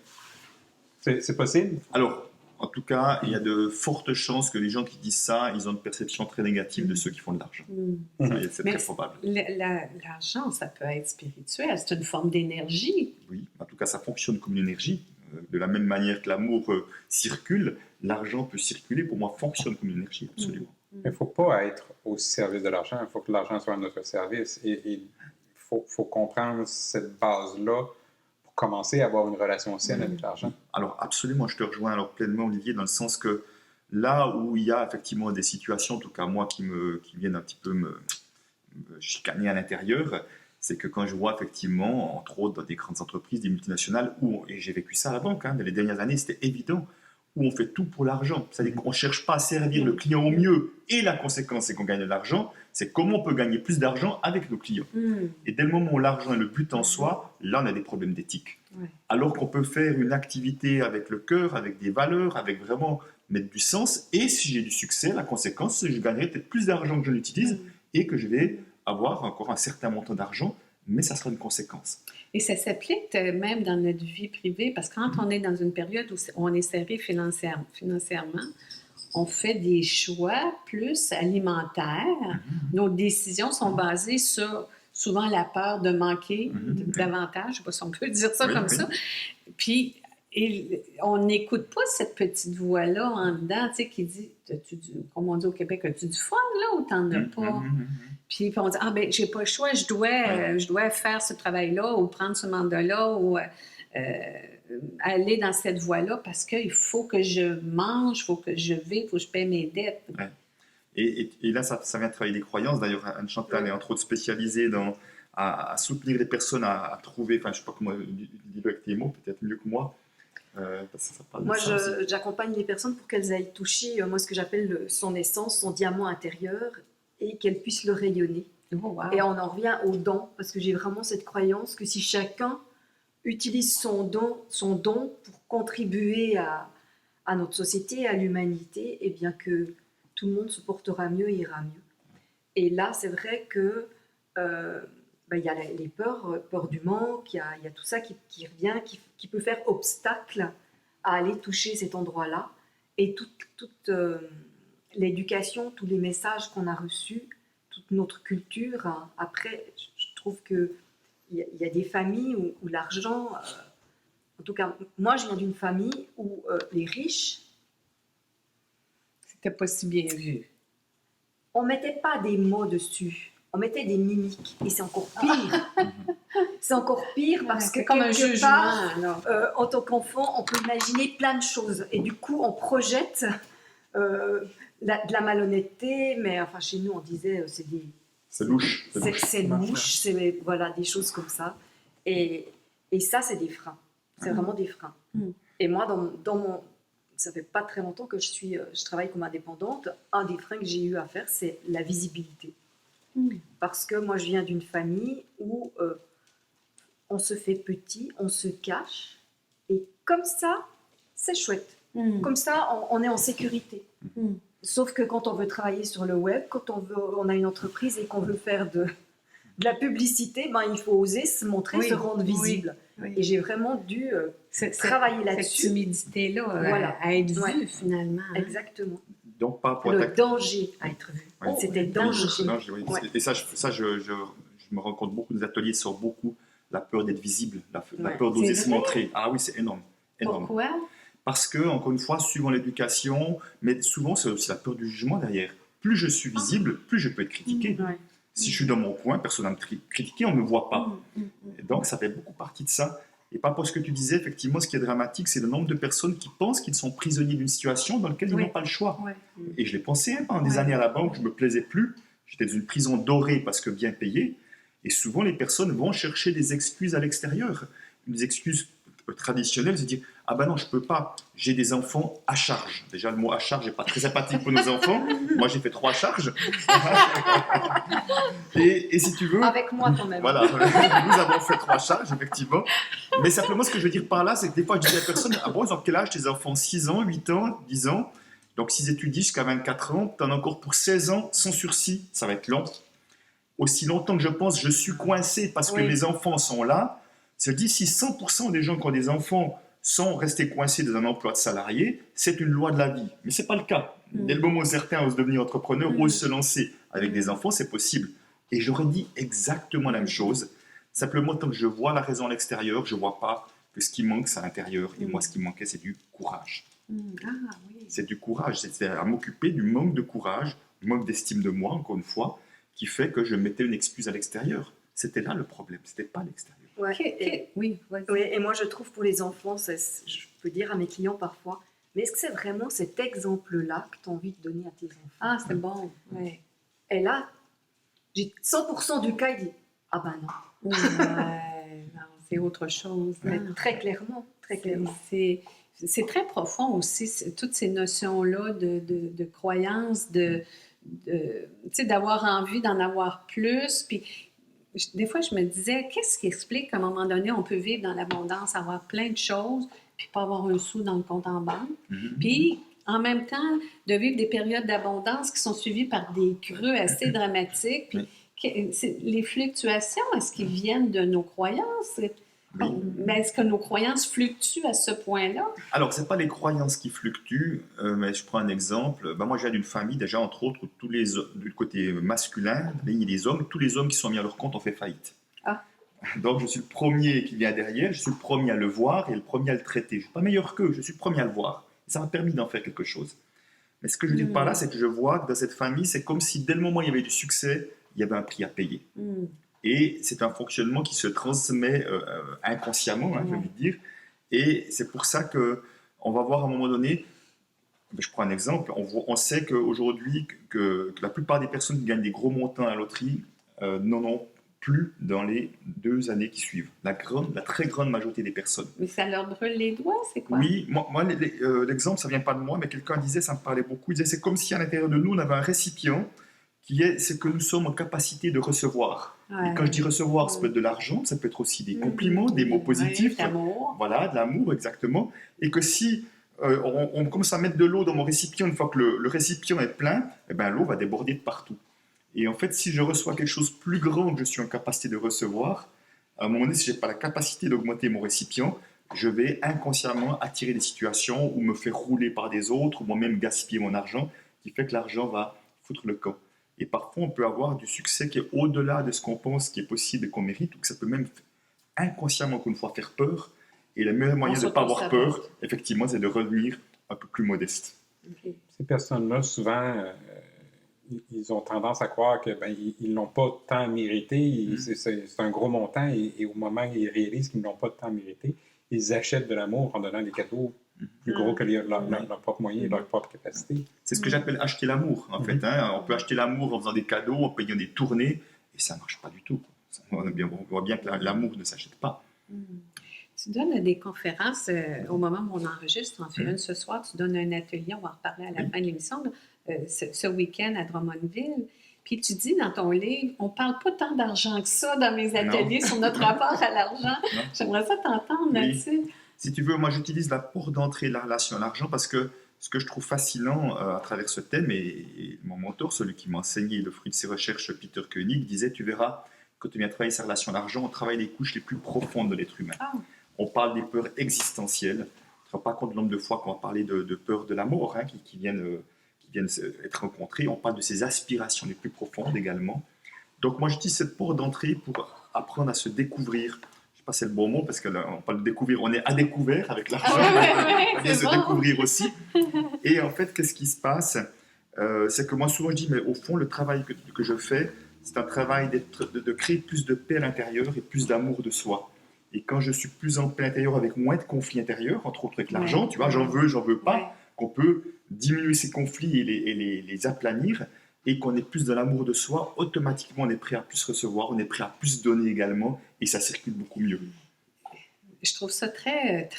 C'est possible? Alors, En tout cas, il y a de fortes chances que les gens qui disent ça, ils ont une perception très négative de ceux qui font de l'argent. C'est Mais très probable. l'argent, ça peut être spirituel, c'est une forme d'énergie. Oui, en tout cas, ça fonctionne comme une énergie. De la même manière que l'amour circule, l'argent peut circuler. Pour moi, fonctionne comme une énergie, absolument. Mais il ne faut pas être au service de l'argent, il faut que l'argent soit à notre service. Et il faut comprendre cette base-là pour commencer à avoir une relation saine avec l'argent. Alors, absolument, je te rejoins alors pleinement, Olivier, dans le sens que là où il y a effectivement des situations, en tout cas moi, qui viennent un petit peu me chicaner à l'intérieur, c'est que quand je vois effectivement, entre autres dans des grandes entreprises, des multinationales, et j'ai vécu ça à la banque, dans les dernières années, c'était évident, où on fait tout pour l'argent. C'est-à-dire qu'on ne cherche pas à servir le client au mieux, et la conséquence, c'est qu'on gagne de l'argent, c'est comment on peut gagner plus d'argent avec nos clients. Et dès le moment où l'argent est le but en soi, là, on a des problèmes d'éthique. Ouais. Alors qu'on peut faire une activité avec le cœur, avec des valeurs, avec vraiment mettre du sens, et si j'ai du succès, la conséquence, c'est que je gagnerai peut-être plus d'argent que je l'utilise, et que je vais avoir encore un certain montant d'argent, mais ça sera une conséquence. Et ça s'applique même dans notre vie privée, parce que quand on est dans une période où on est serré financièrement, on fait des choix plus alimentaires. Nos décisions sont basées sur souvent la peur de manquer davantage, je ne sais pas si on peut dire ça comme ça. Puis, on n'écoute pas cette petite voix-là en dedans, tu sais, qui dit, comme on dit au Québec, as-tu du fun là ou t'en as pas? Puis on dit, ben, j'ai pas le choix, je dois faire ce travail-là ou prendre ce mandat-là ou aller dans cette voie-là parce qu'il faut que je mange, il faut que je vive, il faut que je paie mes dettes. Ouais. Et là, ça vient travailler des croyances. D'ailleurs, Anne Chantal est entre autres spécialisée à soutenir les personnes à trouver, enfin, je ne sais pas comment dis-le avec tes mots, peut-être mieux que moi. Parce que ça parle de Moi, ça aussi. j'accompagne les personnes pour qu'elles aillent toucher, moi, ce que j'appelle son essence, son diamant intérieur, et qu'elles puissent le rayonner. Oh, wow. Et on en revient au don, parce que j'ai vraiment cette croyance que si chacun utilise son don pour contribuer à notre société, à l'humanité, et bien que tout le monde se portera mieux et ira mieux. Et là, c'est vrai que il y a les peurs du manque, il y a tout ça qui revient, qui peut faire obstacle à aller toucher cet endroit-là. Et toute l'éducation, tous les messages qu'on a reçus, toute notre culture, après, je trouve qu'il y a des familles où l'argent... en tout cas, moi, je viens d'une famille où les riches... C'était pas si bien vu. On ne mettait pas des mots dessus. On mettait des mimiques. Et c'est encore pire. C'est encore pire parce que comme un quelque jugement. part, en tant qu'enfant, on peut imaginer plein de choses. Et du coup, on projette de la malhonnêteté. Mais enfin, chez nous, on disait C'est louche. c'est louche. C'est voilà, des choses comme ça. Et ça, c'est des freins. C'est vraiment des freins. Et moi, dans mon... Ça fait pas très longtemps que je travaille comme indépendante. Un des freins que j'ai eu à faire, c'est la visibilité. Parce que moi, je viens d'une famille où on se fait petit, on se cache, et comme ça, c'est chouette. Comme ça, on est en sécurité. Sauf que quand on veut travailler sur le web, quand on a une entreprise et qu'on veut faire de la publicité, il faut oser se montrer, se rendre visible. Oui. Et j'ai vraiment dû travailler là-dessus. Cette timidité-là, Voilà. à être vue, finalement. Exactement. Donc, par rapport Le à danger à être vu. Oui. C'était dangereux. Oui. Ouais. Et ça, je me rends compte beaucoup des ateliers sur beaucoup la peur d'être visible, la peur d'oser se montrer. Ah oui, c'est énorme. Pourquoi? Parce que, encore une fois, suivant l'éducation, mais souvent, c'est aussi la peur du jugement derrière. Plus je suis visible, plus je peux être critiqué. Ouais. Si je suis dans mon coin, personne ne va me critiquer, on ne me voit pas. Et donc, ça fait beaucoup partie de ça. Et par rapport à ce que tu disais, effectivement, ce qui est dramatique, c'est le nombre de personnes qui pensent qu'ils sont prisonniers d'une situation dans laquelle ils n'ont pas le choix. Ouais. Et je l'ai pensé pendant des années à la banque, je ne me plaisais plus. J'étais dans une prison dorée parce que bien payée. Et souvent, les personnes vont chercher des excuses à l'extérieur. Des excuses traditionnelles, c'est dire « Ah ben non, je ne peux pas, j'ai des enfants à charge. » Déjà, le mot « à charge » n'est pas très sympathique pour nos enfants. Moi, j'ai fait 3 charges. et si tu veux... Avec moi, quand même. Voilà, nous avons fait 3 charges, effectivement. Mais simplement, ce que je veux dire par là, c'est que des fois, je dis à la personne « Ah bon, ils ont quel âge tes enfants? 6 ans, 8 ans, 10 ans ?» Donc, s'ils étudient jusqu'à 24 ans, tu en as encore pour 16 ans, sans sursis. Ça va être long. Aussi longtemps que je pense, je suis coincé parce que mes enfants sont là. Je dis, si 100% des gens qui ont des enfants sans rester coincé dans un emploi de salarié, c'est une loi de la vie. Mais ce n'est pas le cas. Dès le moment où certains osent devenir entrepreneurs, osent se lancer avec des enfants, c'est possible. Et j'aurais dit exactement la même chose. Simplement, tant que je vois la raison à l'extérieur, je ne vois pas que ce qui manque, c'est à l'intérieur. Et moi, ce qui manquait, c'est du courage. Ah oui. C'est du courage. C'est à m'occuper du manque de courage, du manque d'estime de moi, encore une fois, qui fait que je mettais une excuse à l'extérieur. C'était là le problème, ce n'était pas l'extérieur. Ouais. Oui, vas-y. Oui, et moi je trouve pour les enfants, je peux dire à mes clients parfois, mais est-ce que c'est vraiment cet exemple-là que tu as envie de donner à tes enfants? Ah, c'est bon. Ouais. Et là, j'ai 100% du cas, il dit ah ben non. Ouais, non, c'est autre chose. Mais hein. très clairement, très clairement. C'est très profond aussi, toutes ces notions-là de croyance, tu sais, d'avoir envie d'en avoir plus. Puis, des fois, je me disais, qu'est-ce qui explique qu'à un moment donné, on peut vivre dans l'abondance, avoir plein de choses, puis pas avoir un sou dans le compte en banque. Puis, en même temps, de vivre des périodes d'abondance qui sont suivies par des creux assez dramatiques. Puis, les fluctuations, est-ce qu'ils viennent de nos croyances? Oui. Mais est-ce que nos croyances fluctuent à ce point-là? Alors, ce n'est pas les croyances qui fluctuent, mais je prends un exemple. Moi, je viens d'une famille, déjà, entre autres, où du côté masculin, il y a des hommes, tous les hommes qui sont mis à leur compte ont fait faillite. Ah. Donc, je suis le premier qui vient derrière, je suis le premier à le voir et le premier à le traiter. Je ne suis pas meilleur qu'eux, je suis le premier à le voir. Ça m'a permis d'en faire quelque chose. Mais ce que je veux dire par là, c'est que je vois que dans cette famille, c'est comme si dès le moment où il y avait du succès, il y avait un prix à payer. Et c'est un fonctionnement qui se transmet inconsciemment, j'ai envie de dire. Et c'est pour ça qu'on va voir à un moment donné, je prends un exemple, on sait qu'aujourd'hui, que la plupart des personnes qui gagnent des gros montants à la loterie n'en ont plus dans les 2 années qui suivent. La très grande majorité des personnes. Mais ça leur brûle les doigts, c'est quoi? Oui, moi l'exemple, ça ne vient pas de moi, mais quelqu'un disait, ça me parlait beaucoup, il disait c'est comme si à l'intérieur de nous, on avait un récipient qui est ce que nous sommes en capacité de recevoir. Ouais. Et quand je dis recevoir, ça peut être de l'argent, ça peut être aussi des compliments, des mots positifs. Ouais, l'amour. Voilà, de l'amour, exactement. Et que si on commence à mettre de l'eau dans mon récipient, une fois que le récipient est plein, eh ben, l'eau va déborder de partout. Et en fait, si je reçois quelque chose de plus grand que je suis en capacité de recevoir, à un moment donné, si je n'ai pas la capacité d'augmenter mon récipient, je vais inconsciemment attirer des situations où me faire rouler par des autres, ou moi-même gaspiller mon argent, qui fait que l'argent va foutre le camp. Et parfois, on peut avoir du succès qui est au-delà de ce qu'on pense qui est possible et qu'on mérite, ou que ça peut même inconsciemment, encore une fois, faire peur. Et le meilleur moyen de ne pas avoir peur, effectivement, c'est de redevenir un peu plus modeste. Okay. Ces personnes-là, souvent, ils ont tendance à croire qu'ils ne l'ont pas tant mérité. C'est un gros montant et au moment où ils réalisent qu'ils ne l'ont pas tant mérité, ils achètent de l'amour en donnant des cadeaux plus gros que leur propre moyen et leur propre capacité. C'est ce que j'appelle acheter l'amour, en fait. Hein. On peut acheter l'amour en faisant des cadeaux, en payant des tournées, et ça ne marche pas du tout. On voit bien que l'amour ne s'achète pas. Tu donnes des conférences au moment où on enregistre, on fait une ce soir, tu donnes un atelier, on va en reparler à la fin de l'émission, ce week-end à Drummondville. Puis tu dis dans ton livre, on ne parle pas tant d'argent que ça dans mes ateliers sur notre rapport à l'argent. J'aimerais ça t'entendre là-dessus. Si tu veux, moi j'utilise la porte d'entrée de la relation à l'argent parce que ce que je trouve fascinant à travers ce thème, et mon mentor, celui qui m'a enseigné le fruit de ses recherches, Peter Koenig, disait, tu verras, quand tu viens travailler sa relation à l'argent, on travaille les couches les plus profondes de l'être humain. Oh. On parle des peurs existentielles. Tu ne te rends pas compte du nombre de fois qu'on va parler de peurs de la mort qui viennent être rencontrées. On parle de ses aspirations les plus profondes également. Donc moi j'utilise cette porte d'entrée pour apprendre à se découvrir. Je ne sais pas si c'est le bon mot parce qu'on parle de découvrir, on est à découvert avec l'argent. On vient se découvrir aussi. Et en fait, qu'est-ce qui se passe c'est que moi souvent je dis, mais au fond le travail que je fais, c'est un travail de créer plus de paix à l'intérieur et plus d'amour de soi. Et quand je suis plus en paix intérieure avec moins de conflits intérieurs, entre autres avec l'argent, tu vois, j'en veux pas, qu'on peut diminuer ces conflits et les aplanir, et qu'on est plus dans l'amour de soi, automatiquement on est prêt à plus recevoir, on est prêt à plus donner également, et ça circule beaucoup mieux. Je trouve ça très...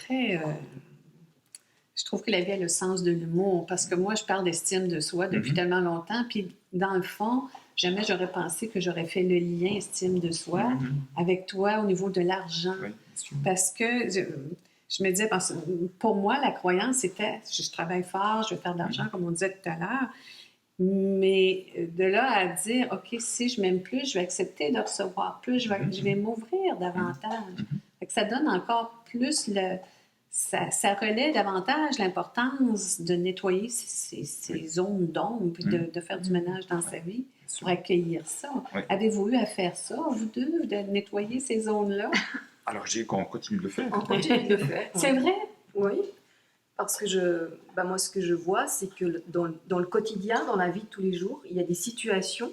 je trouve que la vie a le sens de l'humour, parce que moi, je parle d'estime de soi depuis tellement longtemps, puis dans le fond, jamais j'aurais pensé que j'aurais fait le lien estime de soi avec toi au niveau de l'argent. Oui, parce que je me disais, pour moi, la croyance, c'était, je travaille fort, je vais faire de l'argent, comme on disait tout à l'heure, mais de là à dire, OK, si je m'aime plus, je vais accepter de recevoir plus, je vais m'ouvrir davantage. Fait que ça donne encore plus ça relaie davantage l'importance de nettoyer ces zones d'ombre, puis de faire du ménage dans sa vie pour accueillir ça. Oui. Avez-vous eu à faire ça, vous deux, de nettoyer ces zones-là? Alors, on continue de le faire. On continue de le faire. C'est vrai? Oui, parce que moi, ce que je vois, c'est que dans le quotidien, dans la vie de tous les jours, il y a des situations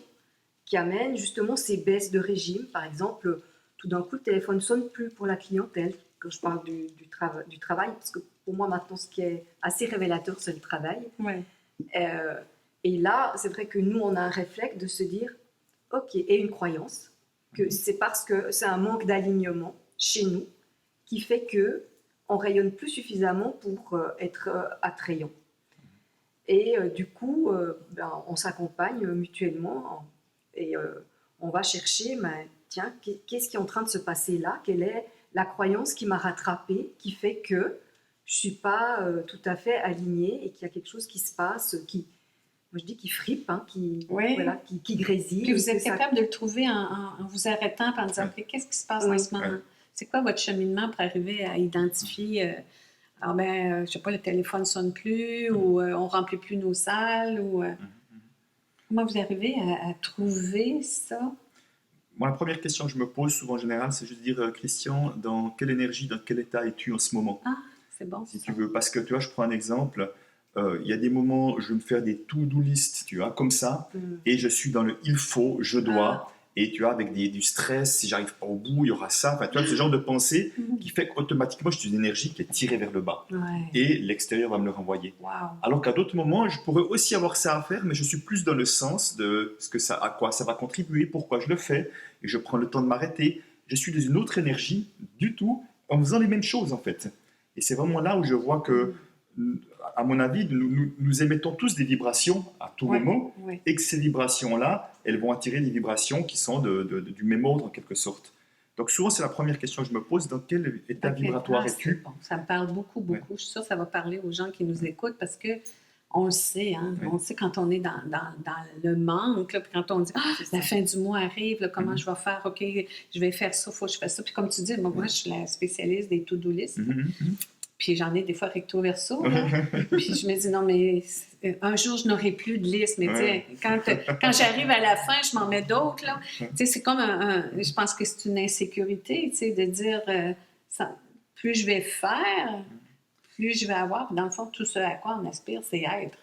qui amènent justement ces baisses de régime. Par exemple, tout d'un coup, le téléphone ne sonne plus pour la clientèle, quand je parle du travail, parce que pour moi, maintenant, ce qui est assez révélateur, c'est le travail. Oui. Et là, c'est vrai que nous, on a un réflexe de se dire, OK, et une croyance, que c'est parce que c'est un manque d'alignement chez nous qui fait que on rayonne plus suffisamment pour être attrayant. Et du coup, on s'accompagne mutuellement et on va chercher, tiens, qu'est-ce qui est en train de se passer là? Quelle est la croyance qui m'a rattrapée, qui fait que je ne suis pas tout à fait alignée et qu'il y a quelque chose qui se passe, moi je dis qui fripe, qui grésille. Puis vous êtes capable de le trouver en vous arrêtant et en disant, OK, qu'est-ce qui se passe en ce moment? C'est quoi votre cheminement pour arriver à identifier, je sais pas, le téléphone ne sonne plus ou on ne remplit plus nos salles ou... Comment vous arrivez à trouver ça? Moi, la première question que je me pose souvent en général, c'est juste dire, Christian, dans quelle énergie, dans quel état es-tu en ce moment? Ah, c'est bon. Si tu veux, parce que tu vois, je prends un exemple. Il y a des moments, je vais me faire des to-do list, tu vois, comme ça, et je suis dans le il faut, je dois, et tu vois, avec du stress, si j'arrive pas au bout, il y aura ça. Enfin, tu vois, ce genre de pensée qui fait qu'automatiquement, je suis une énergie qui est tirée vers le bas, et l'extérieur va me le renvoyer. Wow. Alors qu'à d'autres moments, je pourrais aussi avoir ça à faire, mais je suis plus dans le sens de à quoi ça va contribuer, pourquoi je le fais, et je prends le temps de m'arrêter. Je suis dans une autre énergie du tout, en faisant les mêmes choses, en fait. Et c'est vraiment là où je vois que, à mon avis, nous émettons tous des vibrations à tout moment, et que ces vibrations-là, elles vont attirer des vibrations qui sont du même ordre, en quelque sorte. Donc souvent, c'est la première question que je me pose, dans quel état vibratoire es-tu? Bon. Ça me parle beaucoup. Je suis sûre que ça va parler aux gens qui nous écoutent parce que on le sait, on sait quand on est dans le manque, là, puis quand on dit « la fin du mois arrive, là, comment je vais faire? OK, je vais faire ça, il faut que je fasse ça. » Puis comme tu dis, moi, je suis la spécialiste des to-do list. Puis j'en ai des fois recto verso. Puis je me dis, non, mais un jour, je n'aurai plus de liste. Mais tu sais, quand j'arrive à la fin, je m'en mets d'autres. Là. Tu sais, c'est comme je pense que c'est une insécurité, tu sais, de dire, plus je vais faire, plus je vais avoir. Dans le fond, tout ce à quoi on aspire, c'est être.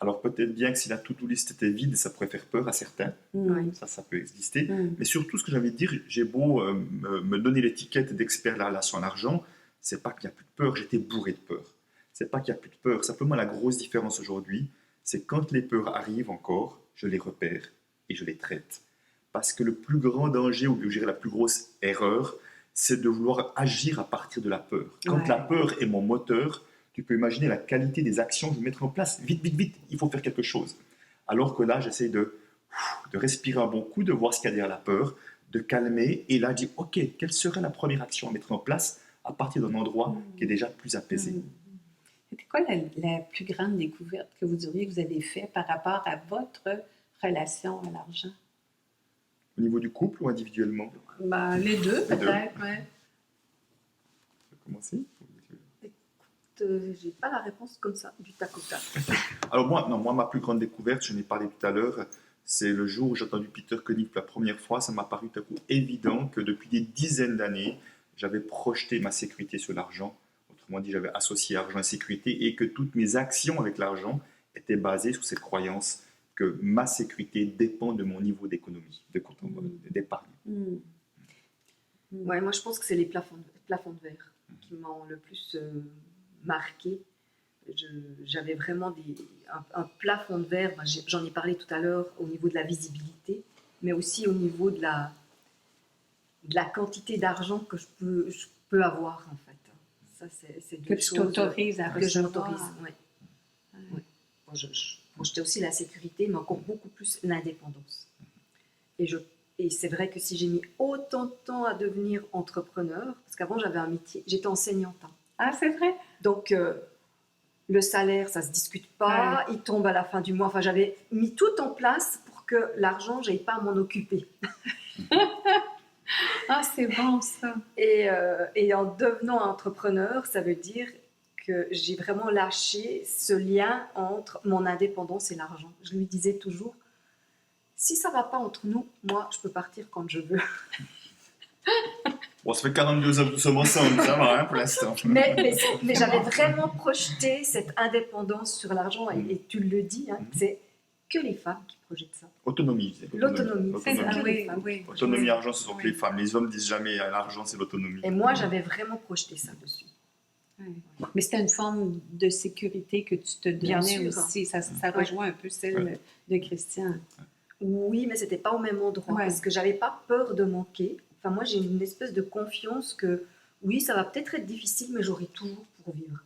Alors peut-être bien que si la to-do list était vide, ça pourrait faire peur à certains. Ça peut exister. Mais surtout, ce que j'ai envie de dire, j'ai beau me donner l'étiquette d'expert de la relation à l'argent, c'est pas qu'il n'y a plus de peur, j'étais bourré de peur. C'est pas qu'il n'y a plus de peur. Simplement, la grosse différence aujourd'hui, c'est quand les peurs arrivent encore, je les repère et je les traite. Parce que le plus grand danger, ou je dirais la plus grosse erreur, c'est de vouloir agir à partir de la peur. Quand la peur est mon moteur, tu peux imaginer la qualité des actions que je vais mettre en place. Vite, vite, vite, il faut faire quelque chose. Alors que là, j'essaie de respirer un bon coup, de voir ce qu'il y a derrière la peur, de calmer, et là, je dis, OK, quelle serait la première action à mettre en place à partir d'un endroit qui est déjà plus apaisé. C'était quoi la plus grande découverte que vous diriez que vous avez faite par rapport à votre relation à l'argent? Au niveau du couple ou individuellement? Les deux, peut-être, oui. Tu veux commencer? J'ai pas la réponse comme ça, du tac au tac. Alors moi, ma plus grande découverte, je n'ai parlé tout à l'heure, c'est le jour où j'ai entendu Peter Koenig pour la première fois. Ça m'a paru tout à coup évident que depuis des dizaines d'années, j'avais projeté ma sécurité sur l'argent. Autrement dit, j'avais associé argent et sécurité et que toutes mes actions avec l'argent étaient basées sur cette croyance que ma sécurité dépend de mon niveau d'économie, d'épargne. Ouais, moi, je pense que c'est les plafonds de verre qui m'ont le plus marqué. J'avais vraiment un plafond de verre. J'en ai parlé tout à l'heure au niveau de la visibilité, mais aussi au niveau de la quantité d'argent que je peux avoir, en fait. Ça, c'est que tu t'autorises à que je m'autorise, oui. Bon, j'étais aussi la sécurité, mais encore beaucoup plus l'indépendance. Et c'est vrai que si j'ai mis autant de temps à devenir entrepreneur, parce qu'avant, j'avais un métier, j'étais enseignante. Ah, c'est vrai? Donc, le salaire, ça ne se discute pas, il tombe à la fin du mois. Enfin, j'avais mis tout en place pour que l'argent, je n'aie pas à m'en occuper. Ah, c'est bon, ça. Et en devenant entrepreneur, ça veut dire que j'ai vraiment lâché ce lien entre mon indépendance et l'argent. Je lui disais toujours, si ça va pas entre nous, moi, je peux partir quand je veux. Bon, ça fait 42 ans que nous sommes ensemble, ça va, hein, pour l'instant. Mais j'avais vraiment projeté cette indépendance sur l'argent, et tu le dis, hein, c'est que les femmes qui projettent ça. Autonomie. je disais. L'autonomie, c'est ça. Ah, Que les oui, femmes. oui. Autonomie, argent, ce sont que Oui. les femmes. Les hommes disent jamais l'argent, c'est l'autonomie. Et moi, j'avais vraiment projeté ça dessus. Mais c'était une forme de sécurité que tu te Bien donnais sûr. aussi. Ça rejoint un peu celle de Christian. Oui, mais c'était pas au même endroit, Ouais. parce que j'avais pas peur de manquer. Enfin, moi, j'ai une espèce de confiance que, oui, ça va peut-être être difficile, mais j'aurai toujours pour vivre.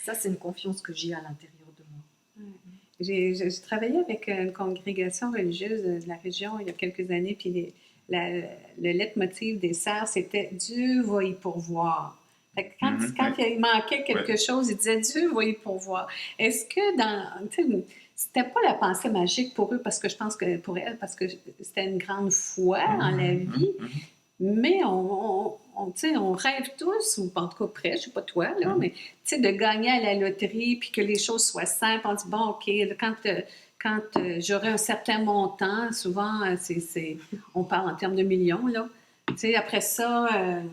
Ça, c'est une confiance que j'ai à l'intérieur de moi. J'ai travaillé avec une congrégation religieuse de la région il y a quelques années, puis le leitmotiv des sœurs, c'était « Dieu va y pourvoir ». Fait que quand il manquait quelque chose, ils disaient « Dieu va y pourvoir ». Est-ce que c'était pas la pensée magique pour eux, parce que je pense que pour elles, parce que c'était une grande foi en la vie, mais on rêve tous, ou en tout cas près, je sais pas toi, là, mais de gagner à la loterie, puis que les choses soient simples. On dit, bon, OK, quand j'aurai un certain montant, souvent, on parle en termes de millions, là. Après ça,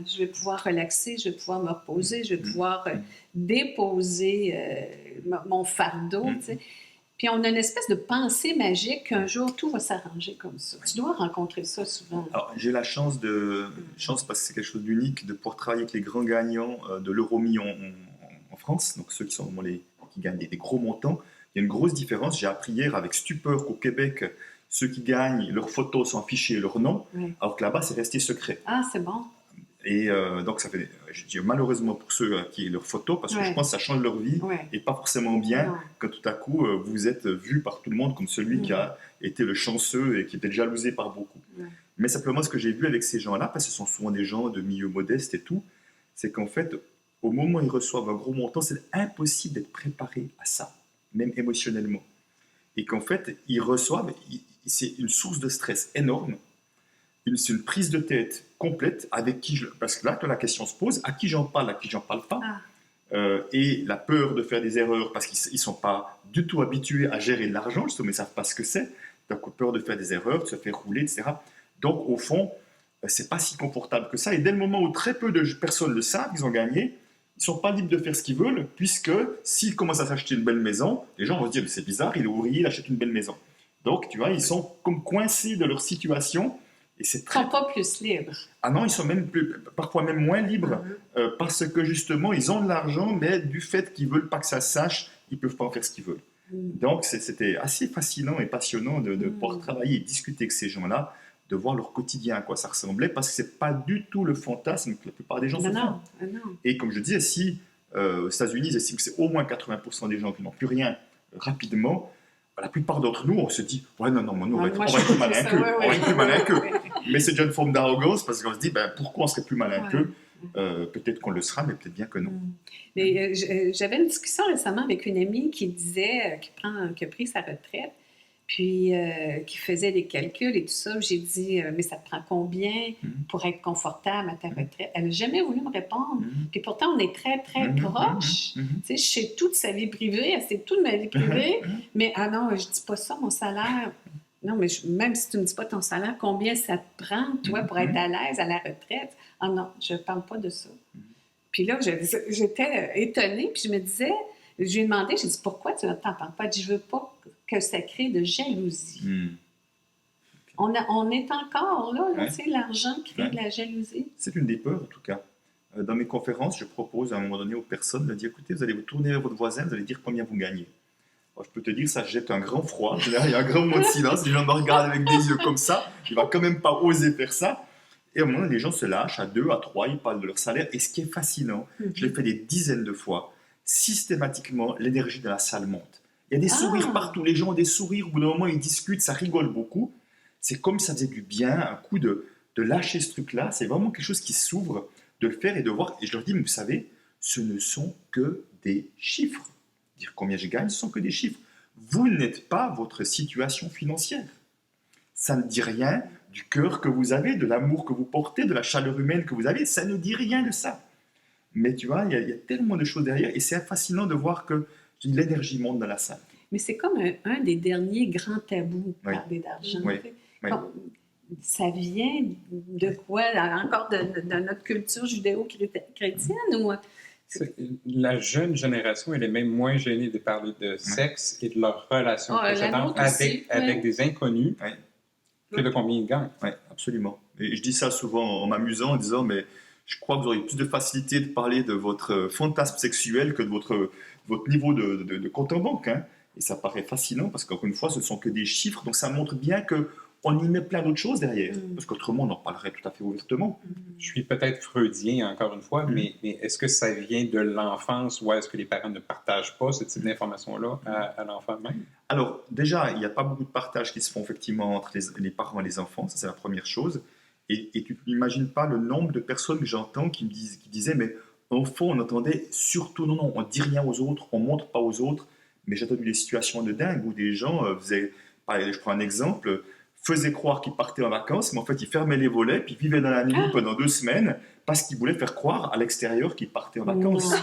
je vais pouvoir relaxer, je vais pouvoir me reposer, je vais pouvoir déposer mon fardeau, Puis on a une espèce de pensée magique qu'un jour, tout va s'arranger comme ça. Tu dois rencontrer ça souvent. Alors, j'ai la chance parce que c'est quelque chose d'unique, de pouvoir travailler avec les grands gagnants de l'euro-million en France, donc ceux qui sont vraiment qui gagnent des gros montants. Il y a une grosse différence. J'ai appris hier avec stupeur qu'au Québec, ceux qui gagnent, leurs photos sont affichées et leur nom, alors que là-bas, c'est resté secret. Ah, c'est bon. Et donc, ça fait, je dis malheureusement pour ceux qui ont leurs photos, parce que je pense que ça change leur vie, et pas forcément bien quand tout à coup, vous êtes vu par tout le monde comme celui qui a été le chanceux et qui était jalousé par beaucoup. Mais simplement, ce que j'ai vu avec ces gens-là, parce que ce sont souvent des gens de milieu modeste et tout, c'est qu'en fait, au moment où ils reçoivent un gros montant, c'est impossible d'être préparé à ça, même émotionnellement. Et qu'en fait, ils reçoivent, c'est une source de stress énorme. C'est une prise de tête complète avec parce que là, quand la question se pose, à qui j'en parle pas, et la peur de faire des erreurs parce qu'ils ne sont pas du tout habitués à gérer de l'argent, justement, ils ne savent pas ce que c'est, donc peur de faire des erreurs, de se faire rouler, etc. Donc, au fond, c'est pas si confortable que ça, et dès le moment où très peu de personnes le savent, ils ont gagné, ils ne sont pas libres de faire ce qu'ils veulent, puisque s'ils commencent à s'acheter une belle maison, les gens vont se dire, c'est bizarre, il est ouvrier, il achète une belle maison. Donc, tu vois, ils sont comme coincés de leur situation. Et c'est Ils ne sont pas plus libres. Ah non, ils sont parfois même moins libres, parce que justement, ils ont de l'argent, mais du fait qu'ils ne veulent pas que ça se sache, ils ne peuvent pas en faire ce qu'ils veulent. Donc, c'était assez fascinant et passionnant de pouvoir travailler et discuter avec ces gens-là, de voir leur quotidien, à quoi ça ressemblait, parce que ce n'est pas du tout le fantasme que la plupart des gens se font. Et comme je disais, si aux États-Unis, ils estiment que c'est au moins 80% des gens qui n'ont plus rien rapidement, la plupart d'entre nous, on se dit « Ouais, non, nous, on va être plus malin qu'eux. On va être plus malin qu'eux. » Mais c'est déjà une forme d'arrogance parce qu'on se dit pourquoi on serait plus malin qu'eux. Peut-être qu'on le sera, mais peut-être bien que non. Mais j'avais une discussion récemment avec une amie qui disait, qui a pris sa retraite, puis qui faisait des calculs et tout ça. J'ai dit, mais ça te prend combien pour être confortable à ta retraite? Elle n'a jamais voulu me répondre. Puis pourtant, on est très, très proches. Tu sais, je sais tout de sa vie privée, elle sait tout de ma vie privée. Mais ah non, je dis pas ça, mon salaire. Non, mais même si tu ne me dis pas ton salaire, combien ça te prend, toi, pour être à l'aise à la retraite? Ah non, je ne parle pas de ça. Puis là, j'étais étonnée, puis je me disais, je lui ai demandé, j'ai dit, pourquoi tu n'en parles pas? Elle dit, je ne veux pas que ça crée de jalousie. On est encore là, tu sais, l'argent crée de la jalousie. C'est une des peurs, en tout cas. Dans mes conférences, je propose à un moment donné aux personnes de dire, écoutez, vous allez vous tourner vers votre voisin, vous allez dire combien vous gagnez. Alors, je peux te dire, ça jette un grand froid. Il y a un grand moment de silence, les gens me regardent avec des yeux comme ça, il ne va quand même pas oser faire ça. Et à un moment, les gens se lâchent à 2, à 3, ils parlent de leur salaire. Et ce qui est fascinant, je l'ai fait des dizaines de fois, systématiquement, l'énergie de la salle monte. Il y a des sourires partout, les gens ont des sourires, au bout d'un moment, ils discutent, ça rigole beaucoup. C'est comme si ça faisait du bien, un coup de lâcher ce truc-là. C'est vraiment quelque chose qui s'ouvre, de le faire et de voir. Et je leur dis, mais vous savez, ce ne sont que des chiffres. Dire combien je gagne, ce ne sont que des chiffres. Vous n'êtes pas votre situation financière. Ça ne dit rien du cœur que vous avez, de l'amour que vous portez, de la chaleur humaine que vous avez. Ça ne dit rien de ça. Mais tu vois, il y a tellement de choses derrière et c'est fascinant de voir que l'énergie monte dans la salle. Mais c'est comme un des derniers grands tabous, Oui. parler d'argent. Oui. Tu sais. Oui. Ça vient de quoi? Encore de notre culture judéo-chrétienne? Ou... La jeune génération, elle est même moins gênée de parler de sexe et de leur relation la précédente nôtre aussi, avec des inconnus Ouais. que de combien ils gagnent. Oui, absolument. Et je dis ça souvent en m'amusant, en disant, mais je crois que vous auriez plus de facilité de parler de votre fantasme sexuel que de votre niveau de compte en banque. Hein. Et ça paraît fascinant parce qu'encore une fois, ce ne sont que des chiffres, donc ça montre bien qu'on y met plein d'autres choses derrière. Parce qu'autrement, on en parlerait tout à fait ouvertement. Je suis peut-être freudien, encore une fois, mais est-ce que ça vient de l'enfance ou est-ce que les parents ne partagent pas ce type d'informations-là à l'enfant même? Alors, déjà, il n'y a pas beaucoup de partage qui se font effectivement entre les parents et les enfants, ça c'est la première chose. Et tu n'imagines pas le nombre de personnes que j'entends qui disaient, mais enfant, on entendait surtout, non, on ne dit rien aux autres, on ne montre pas aux autres. Mais j'ai entendu des situations de dingue où des gens faisaient, je prends un exemple, faisaient croire qu'ils partaient en vacances, mais en fait ils fermaient les volets, puis vivaient dans la nuit pendant 2 semaines, parce qu'ils voulaient faire croire à l'extérieur qu'ils partaient en vacances.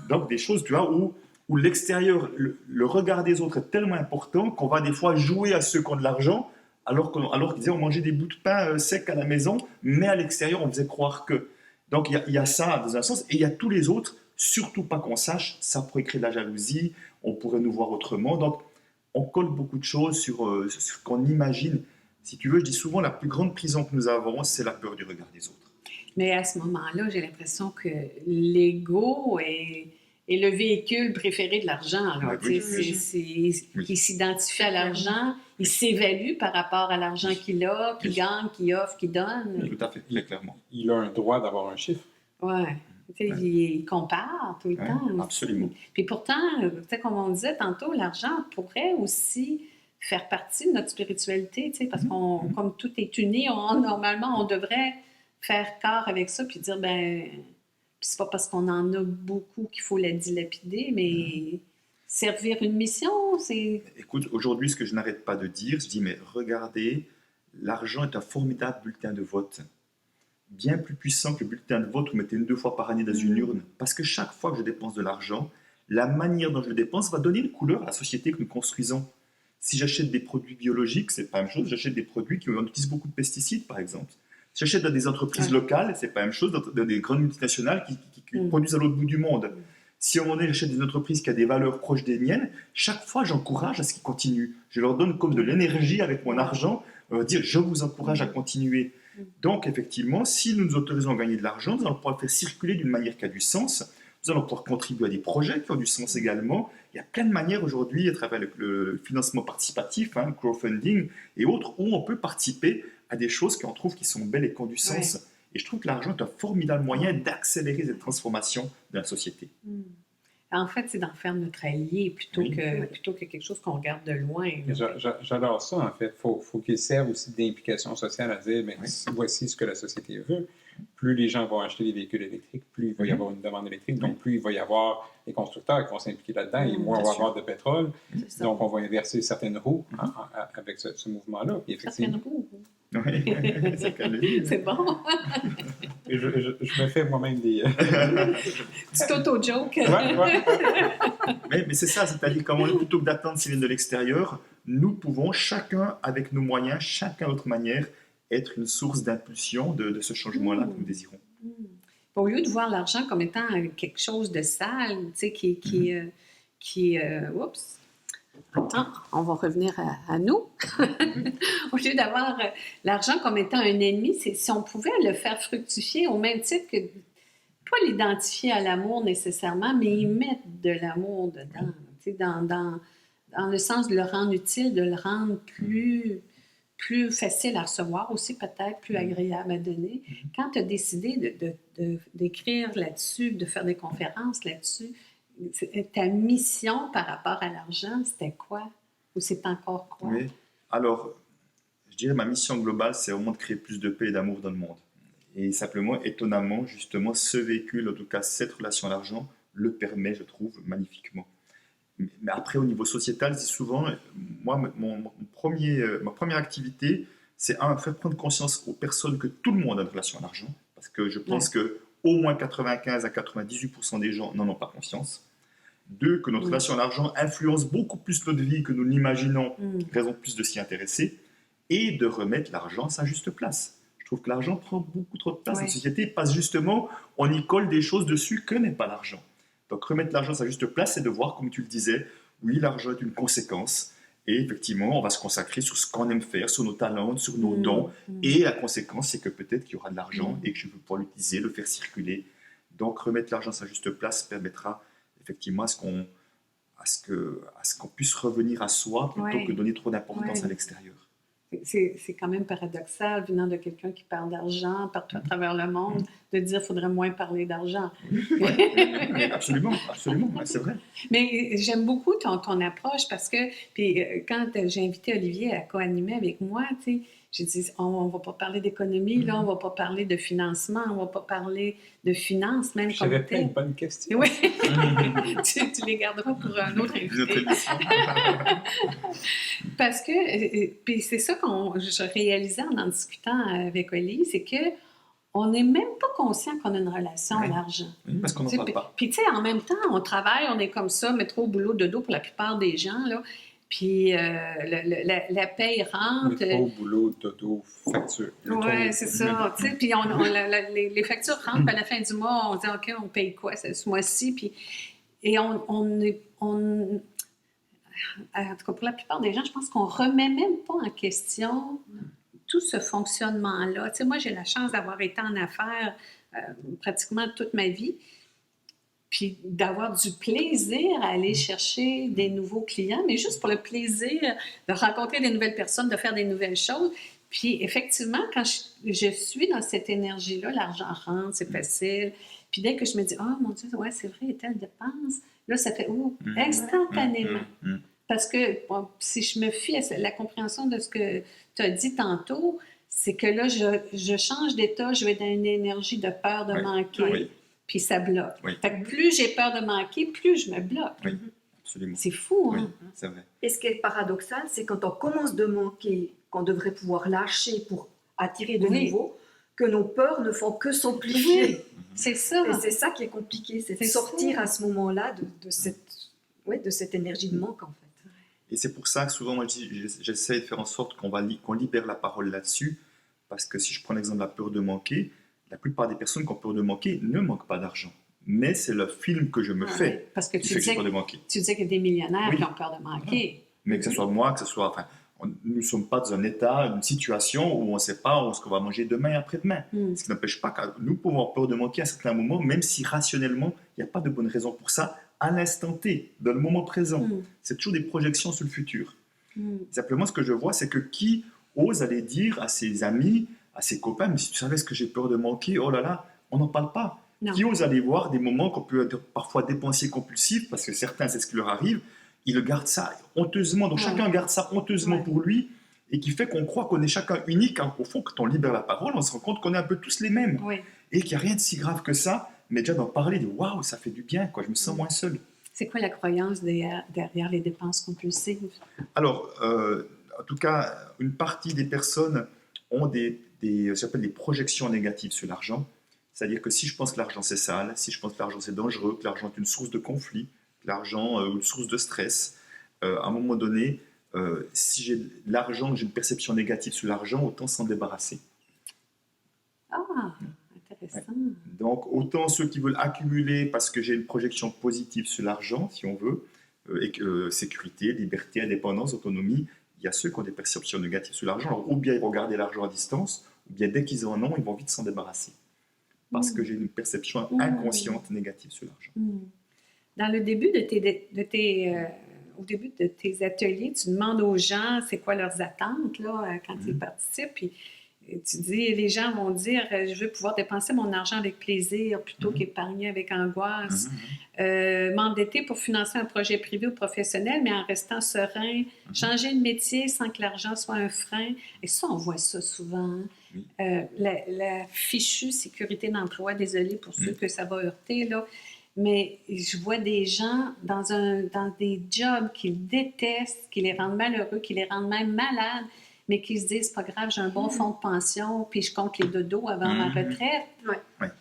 Donc des choses, tu vois, où l'extérieur, le regard des autres est tellement important qu'on va des fois jouer à ceux qui ont de l'argent, alors qu'ils disaient on mangeait des bouts de pain secs à la maison, mais à l'extérieur on faisait croire que. Donc il y a ça dans un sens, et il y a tous les autres, surtout pas qu'on sache, ça pourrait créer de la jalousie, on pourrait nous voir autrement. Donc on colle beaucoup de choses sur ce qu'on imagine. Si tu veux, je dis souvent la plus grande prison que nous avons, c'est la peur du regard des autres. Mais à ce moment-là, j'ai l'impression que l'ego est le véhicule préféré de l'argent. Alors, Oui. il s'identifie à l'argent, il s'évalue par rapport à l'argent qu'il a, qu'il gagne, qu'il offre, qu'il donne. Tout à fait, très clairement. Il a un droit d'avoir un chiffre. Ouais. Il compare tout le temps. Absolument. Puis pourtant, comme on disait tantôt, l'argent pourrait aussi faire partie de notre spiritualité, parce qu'on, comme tout est uni, normalement, on devrait faire corps avec ça, puis dire, c'est pas parce qu'on en a beaucoup qu'il faut la dilapider, mais servir une mission, c'est... Écoute, aujourd'hui, ce que je n'arrête pas de dire, je dis, mais regardez, l'argent est un formidable bulletin de vote. Bien plus puissant que le bulletin de vote, vous mettez 1-2 fois par année dans une urne. Parce que chaque fois que je dépense de l'argent, la manière dont je le dépense va donner une couleur à la société que nous construisons. Si j'achète des produits biologiques, c'est pas la même chose. J'achète des produits qui utilisent beaucoup de pesticides, par exemple. Si j'achète dans des entreprises locales, c'est pas la même chose dans des grandes multinationales qui produisent à l'autre bout du monde. Si à un moment donné, j'achète des entreprises qui ont des valeurs proches des miennes, chaque fois, j'encourage à ce qu'ils continuent. Je leur donne comme de l'énergie avec mon argent, dire je vous encourage à continuer. Donc, effectivement, si nous nous autorisons à gagner de l'argent, nous allons pouvoir le faire circuler d'une manière qui a du sens. Nous allons pouvoir contribuer à des projets qui ont du sens également. Il y a plein de manières aujourd'hui, à travers le financement participatif, crowdfunding et autres, où on peut participer à des choses qu'on trouve qui sont belles et qui ont du sens. Ouais. Et je trouve que l'argent est un formidable moyen d'accélérer cette transformation de la société. En fait, c'est d'en faire notre allié plutôt que quelque chose qu'on regarde de loin. J'adore ça, en fait. Faut qu'il serve aussi d'implication sociale à dire, voici ce que la société veut. Plus les gens vont acheter des véhicules électriques, plus il va y avoir une demande électrique, donc plus il va y avoir des constructeurs qui vont s'impliquer là-dedans, et moins on va avoir de pétrole. Donc, on va inverser certaines roues avec ce mouvement-là. Certaines roues. Oui, c'est bon. Je me fais moi-même des... Petit auto-joke. Mais c'est ça, c'est-à-dire plutôt que d'attendre s'ils viennent de l'extérieur, nous pouvons, chacun avec nos moyens, chacun à notre manière, être une source d'impulsion de ce changement-là que nous désirons. Au lieu de voir l'argent comme étant quelque chose de sale, oups, attends, on va revenir à nous. Au lieu d'avoir l'argent comme étant un ennemi, si on pouvait le faire fructifier au même titre que, pas l'identifier à l'amour nécessairement, mais y mettre de l'amour dedans, dans le sens de le rendre utile, de le rendre plus facile à recevoir, aussi peut-être plus agréable à donner. Quand tu as décidé d'écrire là-dessus, de faire des conférences là-dessus, ta mission par rapport à l'argent, c'était quoi? Ou c'est encore quoi? Oui. Alors, je dirais ma mission globale, c'est vraiment de créer plus de paix et d'amour dans le monde. Et simplement, étonnamment, justement, ce véhicule, en tout cas cette relation à l'argent, le permet, je trouve, magnifiquement. Mais après, au niveau sociétal, je dis souvent, moi, ma première activité, c'est faire prendre conscience aux personnes que tout le monde a une relation à l'argent, parce que je pense que au moins 95 à 98% des gens n'en ont pas conscience. Deux, que notre relation à l'argent influence beaucoup plus notre vie que nous l'imaginons, raison de plus de s'y intéresser, et de remettre l'argent à sa juste place. Je trouve que l'argent prend beaucoup trop de place dans la société, parce que justement, on y colle des choses dessus que n'est pas l'argent. Donc remettre l'argent à sa juste place, c'est de voir, comme tu le disais, oui, l'argent est une conséquence, et effectivement, on va se consacrer sur ce qu'on aime faire, sur nos talents, sur nos dons, et la conséquence, c'est que peut-être qu'il y aura de l'argent et que je vais pouvoir l'utiliser, le faire circuler. Donc remettre l'argent à sa juste place permettra effectivement à ce qu'on puisse revenir à soi plutôt que donner trop d'importance à l'extérieur. C'est quand même paradoxal, venant de quelqu'un qui parle d'argent partout à travers le monde, de dire qu'il faudrait moins parler d'argent. Mais absolument, absolument, c'est vrai. Mais j'aime beaucoup ton approche parce que, puis quand j'ai invité Olivier à co-animer avec moi, tu sais, j'ai dit, on ne va pas parler d'économie, là, on ne va pas parler de financement, on ne va pas parler de finances, même comme J'avais plein de bonnes questions. Oui, tu les garderas pour un autre invité. Parce que, puis c'est ça je réalisais en discutant avec Oli, c'est que on n'est même pas conscient qu'on a une relation à l'argent. Parce qu'on n'en parle pas. Puis, tu sais, en même temps, on travaille, on est comme ça, métro, boulot, dodo pour la plupart des gens, là. Puis, la paye rentre. Métro, boulot, dodo, facture. Oui, c'est ça. Tu sais, puis, les factures rentrent, puis à la fin du mois, on dit, OK, on paye quoi ce mois-ci? Puis, et en tout cas, pour la plupart des gens, je pense qu'on ne remet même pas en question tout ce fonctionnement-là. Tu sais, moi, j'ai la chance d'avoir été en affaires pratiquement toute ma vie, puis d'avoir du plaisir à aller chercher des nouveaux clients, mais juste pour le plaisir de rencontrer des nouvelles personnes, de faire des nouvelles choses. Puis effectivement, quand je suis dans cette énergie-là, l'argent rentre, c'est facile. Puis dès que je me dis « Oh mon Dieu, ouais, c'est vrai, il y a telle dépense », là, ça fait « instantanément ». Parce que bon, si je me fie à la compréhension de ce que tu as dit tantôt, c'est que là, je change d'état, je vais dans une énergie de peur de manquer, puis ça bloque. Fait que plus j'ai peur de manquer, plus je me bloque. Oui, absolument. C'est fou, hein? Oui, c'est vrai. Et ce qui est paradoxal, c'est quand on commence de manquer, qu'on devrait pouvoir lâcher pour attirer de nouveau, que nos peurs ne font que s'amplifier. Oui, c'est ça. Et c'est ça qui est compliqué, c'est de sortir à ce moment-là de cette énergie de manque, en fait. Et c'est pour ça que souvent, moi, j'essaie de faire en sorte qu'on libère la parole là-dessus, parce que si je prends l'exemple de la peur de manquer, la plupart des personnes qui ont peur de manquer ne manquent pas d'argent. Mais c'est le film que je me fais parce que qui fait que j'ai peur de manquer. Tu disais qu'il y a des millionnaires qui ont peur de manquer. Mais que ce soit moi, que ce soit... Enfin, nous ne sommes pas dans un état, une situation où on ne sait pas ce qu'on va manger demain et après-demain. Ce qui n'empêche pas que nous pouvons avoir peur de manquer à certains moments, même si rationnellement, il n'y a pas de bonne raison pour ça, à l'instant T, dans le moment présent. C'est toujours des projections sur le futur. Simplement, ce que je vois, c'est que qui ose aller dire à ses amis, à ses copains, mais si tu savais ce que j'ai peur de manquer, oh là là, on n'en parle pas. Non. Qui ose aller voir des moments qu'on peut être parfois dépensier compulsif, parce que certains, c'est ce qui leur arrive, ils le gardent ça honteusement. Donc chacun garde ça honteusement pour lui, et qui fait qu'on croit qu'on est chacun unique. Au fond, quand on libère la parole, on se rend compte qu'on est un peu tous les mêmes. Et qu'il n'y a rien de si grave que ça, mais déjà d'en parler, de waouh, ça fait du bien, quoi, je me sens moins seul. C'est quoi la croyance derrière les dépenses compulsives? Alors, en tout cas, une partie des personnes ont j'appelle des projections négatives sur l'argent. C'est-à-dire que si je pense que l'argent c'est sale, si je pense que l'argent c'est dangereux, que l'argent est une source de conflit, que l'argent est une source de stress, à un moment donné, si j'ai de l'argent, j'ai une perception négative sur l'argent, autant s'en débarrasser. Ah, intéressant. Donc, autant ceux qui veulent accumuler parce que j'ai une projection positive sur l'argent, si on veut, et que sécurité, liberté, indépendance, autonomie, il y a ceux qui ont des perceptions négatives sur l'argent. Alors, ou bien ils vont garder l'argent à distance, ou bien dès qu'ils en ont, ils vont vite s'en débarrasser. Parce que j'ai une perception inconsciente négative sur l'argent. Dans le début au début de tes ateliers, tu demandes aux gens c'est quoi leurs attentes là, quand ils participent. Puis tu dis, les gens vont dire je veux pouvoir dépenser mon argent avec plaisir plutôt qu'épargner avec angoisse. M'endetter pour financer un projet privé ou professionnel, mais en restant serein. Changer de métier sans que l'argent soit un frein. Et ça, on voit ça souvent. La fichue sécurité d'emploi, désolé pour ceux que ça va heurter, là. Mais je vois des gens dans des jobs qu'ils détestent, qui les rendent malheureux, qui les rendent même malades, mais qui se disent, c'est pas grave, j'ai un bon fonds de pension, puis je compte les dodos avant ma retraite. Ouais. Ouais.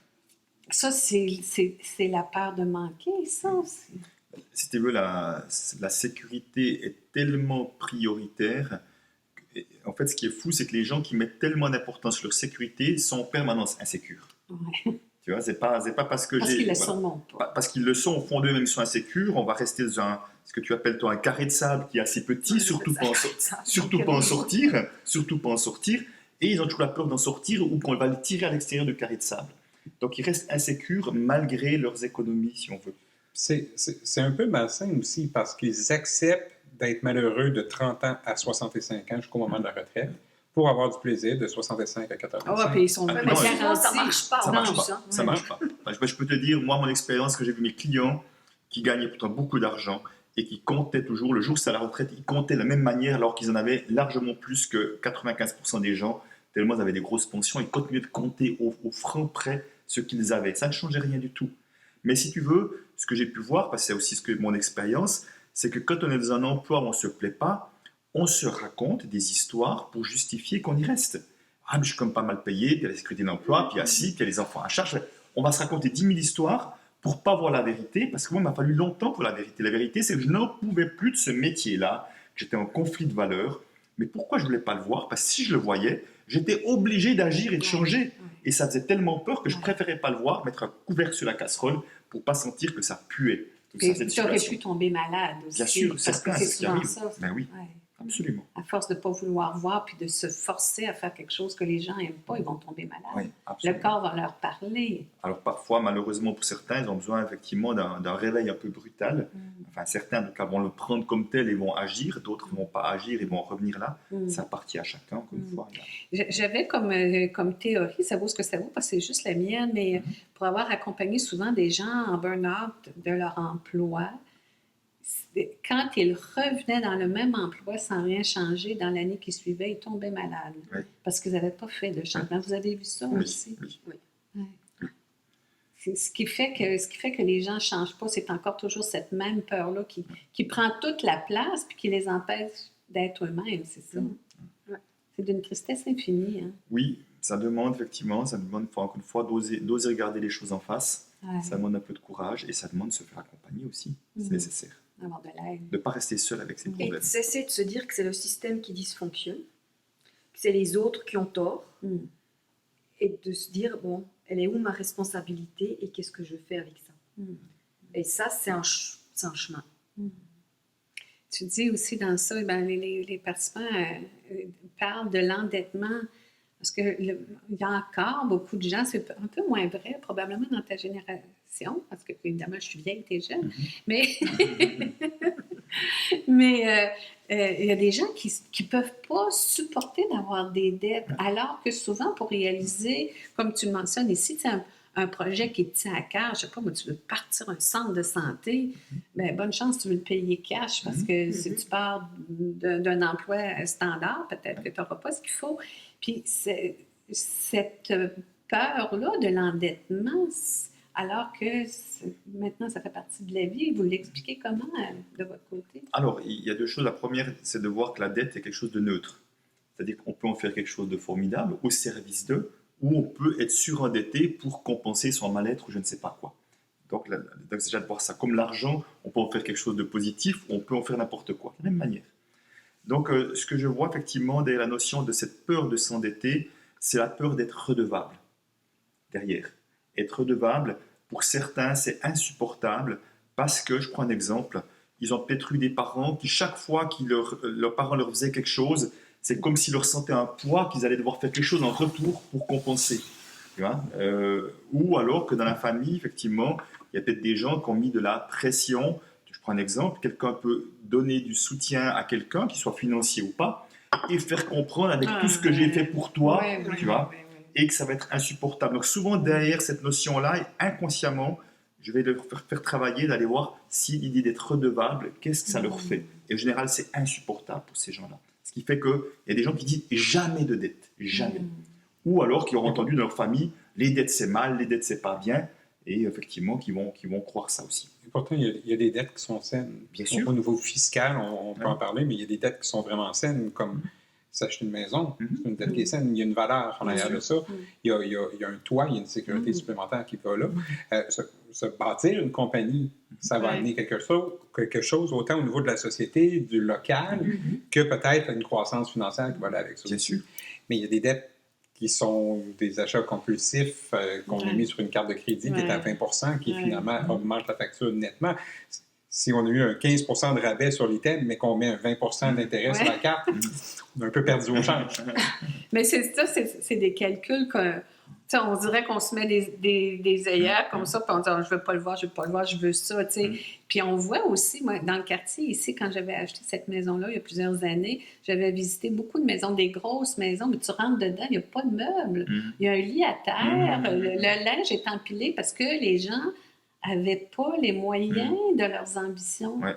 Ça, c'est la peur de manquer, ça aussi. Si tu veux, la sécurité est tellement prioritaire. En fait, ce qui est fou, c'est que les gens qui mettent tellement d'importance sur leur sécurité sont en permanence insécures. Ouais. Tu vois, c'est pas parce que Parce j'ai... qu'ils le voilà. sont pas. Parce qu'ils le sont au fond d'eux-mêmes, ils sont insécures. On va rester dans ce que tu appelles toi un carré de sable qui est assez petit, surtout pas en sortir. Et ils ont toujours la peur d'en sortir ou qu'on va les tirer à l'extérieur du carré de sable. Donc ils restent insécures malgré leurs économies, si on veut. C'est un peu malsain aussi parce qu'ils acceptent d'être malheureux de 30 ans à 65 ans jusqu'au moment de la retraite pour avoir du plaisir de 65 à 85. Ah, puis ils sont Ah, vraiment non, garantis. ça marche pas. Ça non, marche pas. ça. Ça marche pas. Je peux te dire, moi, mon expérience, que j'ai vu mes clients qui gagnaient pourtant beaucoup d'argent et qui comptaient toujours, le jour où c'est à la retraite, ils comptaient de la même manière alors qu'ils en avaient largement plus que 95% des gens, tellement ils avaient des grosses pensions, ils continuaient de compter au franc près ce qu'ils avaient. Ça ne changeait rien du tout. Mais si tu veux, ce que j'ai pu voir, parce que c'est aussi mon expérience, c'est que quand on est dans un emploi où on ne se plaît pas, on se raconte des histoires pour justifier qu'on y reste. Ah, mais je suis comme pas mal payé, puis il y a la sécurité d'emploi, puis il y a ci, puis il y a les enfants à charge. On va se raconter 10 000 histoires pour pas voir la vérité, parce que moi, il m'a fallu longtemps pour la vérité. La vérité, c'est que je n'en pouvais plus de ce métier-là, que j'étais en conflit de valeurs. Mais pourquoi je ne voulais pas le voir? Parce que si je le voyais, j'étais obligé d'agir et de changer. Et ça faisait tellement peur que je préférais pas le voir, mettre un couvercle sur la casserole pour pas sentir que ça puait. Et tu aurais pu tomber malade aussi. Bien sûr, parce que c'est souvent ça. Ben oui, Ouais. absolument. À force de ne pas vouloir voir puis de se forcer à faire quelque chose que les gens n'aiment pas, ils vont tomber malades. Oui, Le absolument. corps va leur parler. Alors parfois, malheureusement pour certains, ils ont besoin effectivement d'un réveil un peu brutal. Enfin, certains donc, vont le prendre comme tel et vont agir, d'autres ne vont pas agir et vont revenir là. Ça appartient à chacun, encore une fois. J'avais comme théorie, ça vaut ce que ça vaut parce que c'est juste la mienne, mais pour avoir accompagné souvent des gens en burn-out de leur emploi, quand ils revenaient dans le même emploi sans rien changer, dans l'année qui suivait, ils tombaient malades Oui. parce qu'ils n'avaient pas fait de changement. Vous avez vu ça aussi? Oui. Ouais. Ce qui fait que les gens ne changent pas, c'est encore toujours cette même peur-là qui prend toute la place puis qui les empêche d'être eux-mêmes, c'est ça. Ouais. C'est d'une tristesse infinie. Hein? Oui, ça demande effectivement, encore une fois d'oser regarder les choses en face. Ouais. Ça demande un peu de courage et ça demande de se faire accompagner aussi. C'est nécessaire. Avoir de l'aide. De ne pas rester seul avec ses Et problèmes. de cesser de se dire que c'est le système qui dysfonctionne, que c'est les autres qui ont tort, et de se dire, bon, elle est où ma responsabilité et qu'est-ce que je fais avec ça? Et ça, c'est un chemin. Tu dis aussi dans ça, ben, les participants parlent de l'endettement, parce qu'il y a encore beaucoup de gens, c'est un peu moins vrai, probablement dans ta génération, parce que évidemment, je suis vieille, t'es jeune, mais il y a des gens qui ne peuvent pas supporter d'avoir des dettes, alors que souvent, pour réaliser, comme tu le mentionnes ici, c'est un projet qui te tient à cœur, je ne sais pas, moi, tu veux partir un centre de santé, bien, bonne chance, tu veux le payer cash, parce que si tu pars d'un emploi standard, peut-être que tu n'auras pas ce qu'il faut. Puis cette peur-là de l'endettement, alors que maintenant, ça fait partie de la vie, vous l'expliquez comment de votre côté? Alors, il y a deux choses. La première, c'est de voir que la dette est quelque chose de neutre. C'est-à-dire qu'on peut en faire quelque chose de formidable au service d'eux, ou on peut être surendetté pour compenser son mal-être ou je ne sais pas quoi. Donc, c'est déjà de voir ça. Comme l'argent, on peut en faire quelque chose de positif, ou on peut en faire n'importe quoi, de la même manière. Donc, ce que je vois effectivement derrière la notion de cette peur de s'endetter, c'est la peur d'être redevable derrière. Être redevable, pour certains, c'est insupportable parce que, je prends un exemple, ils ont peut-être eu des parents qui, chaque fois que leurs parents leur faisaient quelque chose, c'est comme s'ils leur sentaient un poids, qu'ils allaient devoir faire quelque chose en retour pour compenser. Tu vois, ou alors que dans la famille, effectivement, il y a peut-être des gens qui ont mis de la pression. Je prends un exemple, quelqu'un peut donner du soutien à quelqu'un, qu'il soit financier ou pas, et faire comprendre avec tout ce que j'ai fait pour toi, tu vois, et que ça va être insupportable. Donc souvent, derrière cette notion-là, inconsciemment, je vais leur faire travailler, d'aller voir si l'idée d'être redevable, qu'est-ce que ça leur fait. Et en général, c'est insupportable pour ces gens-là. Ce qui fait qu'il y a des gens qui disent jamais de dette, jamais. Ou alors qui auront entendu dans leur famille, les dettes c'est mal, les dettes c'est pas bien, et effectivement qui vont croire ça aussi. Et pourtant, il y a des dettes qui sont saines. Bien sûr. Au niveau fiscal, on peut en parler, mais il y a des dettes qui sont vraiment saines, comme s'acheter une maison. Mhm. C'est une dette qui est saine. Il y a une valeur en arrière de ça. Il y a un toit, il y a une sécurité supplémentaire qui va là. Se bâtir une compagnie, ça va Ouais. amener quelque chose autant au niveau de la société, du local, que peut-être une croissance financière qui va aller avec ça. Bien sûr. Mais il y a des dettes qui sont des achats compulsifs qu'on a mis sur une carte de crédit qui est à 20 qui finalement augmente la facture nettement. Si on a eu un 15 de rabais sur l'item, mais qu'on met un 20 d'intérêt sur la carte, on a un peu perdu au change. Mais c'est ça, c'est des calculs que, tu sais, on dirait qu'on se met des œillères comme ça, puis on dit je veux pas le voir, je veux pas le voir, je veux ça, tu sais. Puis on voit aussi, moi, dans le quartier ici, quand j'avais acheté cette maison-là il y a plusieurs années, j'avais visité beaucoup de maisons, des grosses maisons, mais tu rentres dedans, il n'y a pas de meubles. Il y a un lit à terre, le linge est empilé parce que les gens n'avaient pas les moyens de leurs ambitions. Ouais.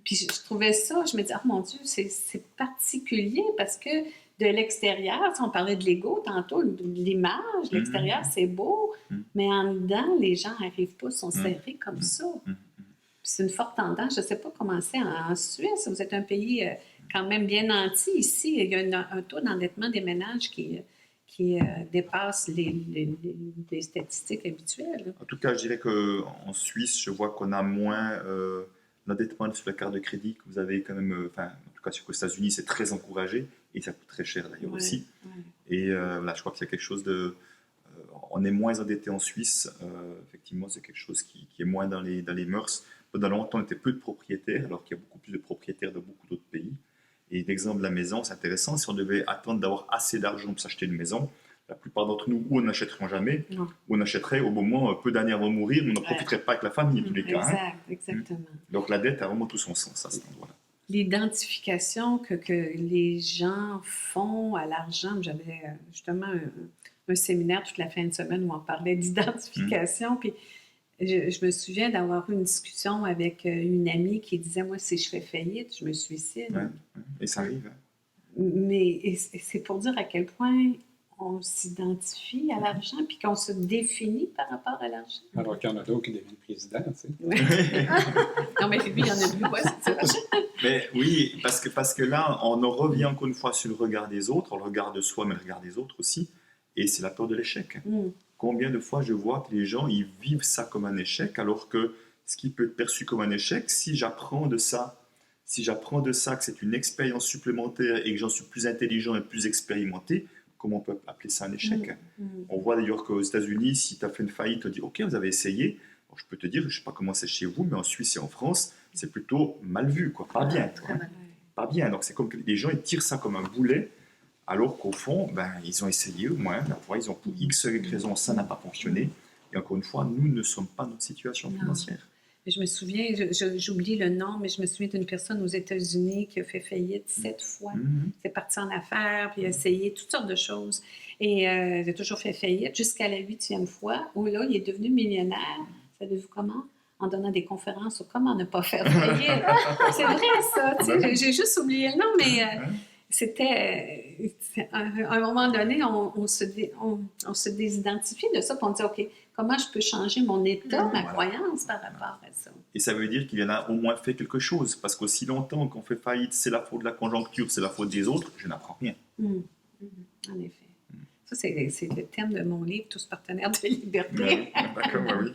Puis je trouvais ça, je me dis, oh mon Dieu, c'est particulier parce que de l'extérieur, si on parlait de l'ego tantôt, de l'image, l'extérieur, c'est beau, mais en dedans, les gens n'arrivent pas, sont serrés comme ça. Puis c'est une forte tendance. Je ne sais pas comment c'est en Suisse. Vous êtes un pays quand même bien nanti ici. Il y a un taux d'endettement des ménages qui dépasse les statistiques habituelles. En tout cas, je dirais qu'en Suisse, je vois qu'on a moins l'endettement sur la carte de crédit que vous avez quand même. Enfin, en tout cas, sur les États-Unis, c'est très encouragé et ça coûte très cher d'ailleurs aussi. Et là, je crois qu'il y a quelque chose de. On est moins endetté en Suisse. Effectivement, c'est quelque chose qui est moins dans les mœurs. Pendant longtemps, on était peu de propriétaires, alors qu'il y a beaucoup plus de propriétaires dans beaucoup d'autres pays. Et l'exemple de la maison, c'est intéressant. Si on devait attendre d'avoir assez d'argent pour s'acheter une maison, la plupart d'entre nous, ou on n'achèterait jamais, ou on achèterait au moment peu d'années avant de mourir, on n'en profiterait pas avec la famille, en tous les cas. Exact, exactement. Donc la dette a vraiment tout son sens à cet endroit-là. L'identification que les gens font à l'argent, j'avais justement un séminaire toute la fin de semaine où on parlait d'identification, puis je me souviens d'avoir eu une discussion avec une amie qui disait, moi, si je fais faillite, je me suicide. Ouais. Et ça arrive. Mais c'est pour dire à quel point on s'identifie à l'argent puis qu'on se définit par rapport à l'argent. Alors qu'il y en a d'autres qui deviennent présidents, tu sais. Non, mais lui, il y en a plus, ouais, c'est ça. Mais oui, parce que là, on en revient encore une fois sur le regard des autres, on le regard de soi, mais le regard des autres aussi, et c'est la peur de l'échec. Combien de fois je vois que les gens, ils vivent ça comme un échec, alors que ce qui peut être perçu comme un échec, si j'apprends de ça que c'est une expérience supplémentaire et que j'en suis plus intelligent et plus expérimenté, comment on peut appeler ça un échec? On voit d'ailleurs qu'aux États-Unis, si tu as fait une faillite, on dit ok, vous avez essayé. Bon, je peux te dire, je ne sais pas comment c'est chez vous, mais en Suisse et en France, c'est plutôt mal vu, quoi. Pas bien. Quoi. Pas bien. Donc c'est comme que les gens ils tirent ça comme un boulet, alors qu'au fond, ils ont essayé au moins. Ils ont pour X raisons, ça n'a pas fonctionné. Et encore une fois, nous ne sommes pas dans notre situation financière. Je me souviens, j'oublie le nom, mais je me souviens d'une personne aux États-Unis qui a fait faillite 7 fois. C'est parti en affaires, puis il a essayé toutes sortes de choses. Et il a toujours fait faillite jusqu'à la 8e fois, où là, il est devenu millionnaire. Savez-vous comment? En donnant des conférences sur comment ne pas faire faillite. C'est vrai, ça. J'ai juste oublié le nom, mais c'était... à un moment donné, on se désidentifie de ça, puis on dit, OK, comment je peux changer mon état, ma croyance par rapport à ça? Et ça veut dire qu'il y en a au moins fait quelque chose, parce qu'aussi longtemps qu'on fait faillite, c'est la faute de la conjoncture, c'est la faute des autres, je n'apprends rien. En effet. Ça, c'est le thème de mon livre, Tous partenaires de liberté. Oui, d'accord, oui.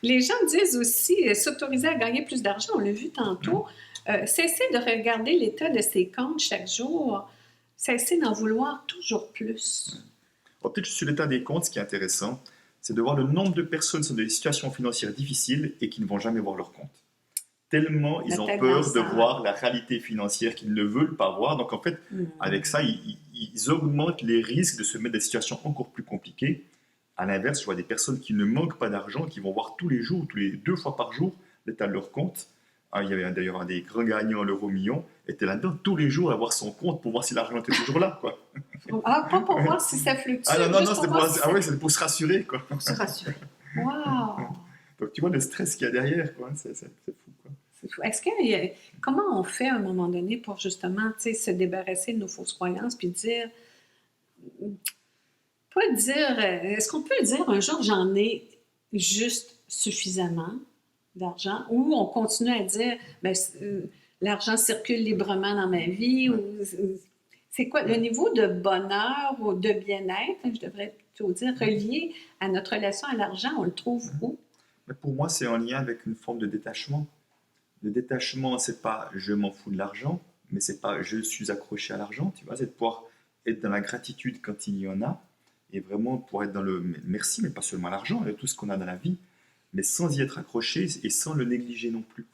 Les gens disent aussi s'autoriser à gagner plus d'argent, on l'a vu tantôt, cesser de regarder l'état de ses comptes chaque jour, cesser d'en vouloir toujours plus. Bon, peut-être sur l'état des comptes, ce qui est intéressant, c'est de voir le nombre de personnes qui sont dans des situations financières difficiles et qui ne vont jamais voir leur compte. Tellement ils ont peur de voir la réalité financière qu'ils ne veulent pas voir. Donc en fait, avec ça, ils augmentent les risques de se mettre dans des situations encore plus compliquées. À l'inverse, je vois des personnes qui ne manquent pas d'argent, qui vont voir tous les jours, tous les 2 fois par jour, l'état de leur compte. Il y avait d'ailleurs un des grands gagnants, l'euro-million, était là-dedans tous les jours à voir son compte pour voir si l'argent était toujours là, quoi. Ah, pas pour voir si ça fluctue. Non, c'était pour se rassurer, quoi. Pour se rassurer. Wow! Donc tu vois le stress qu'il y a derrière, quoi. C'est fou, quoi. C'est fou. Comment on fait à un moment donné pour justement se débarrasser de nos fausses croyances puis dire, est-ce qu'on peut dire un jour j'en ai juste suffisamment d'argent, ou on continue à dire l'argent circule librement dans ma vie, ou C'est quoi le niveau de bonheur ou de bien-être, je devrais plutôt dire, relié à notre relation à l'argent, on le trouve où? Mais pour moi, c'est en lien avec une forme de détachement. Le détachement, c'est pas je m'en fous de l'argent, mais c'est pas je suis accroché à l'argent, tu vois, c'est de pouvoir être dans la gratitude quand il y en a, et vraiment pour être dans le merci, mais pas seulement à l'argent, de tout ce qu'on a dans la vie, mais sans y être accroché et sans le négliger non plus.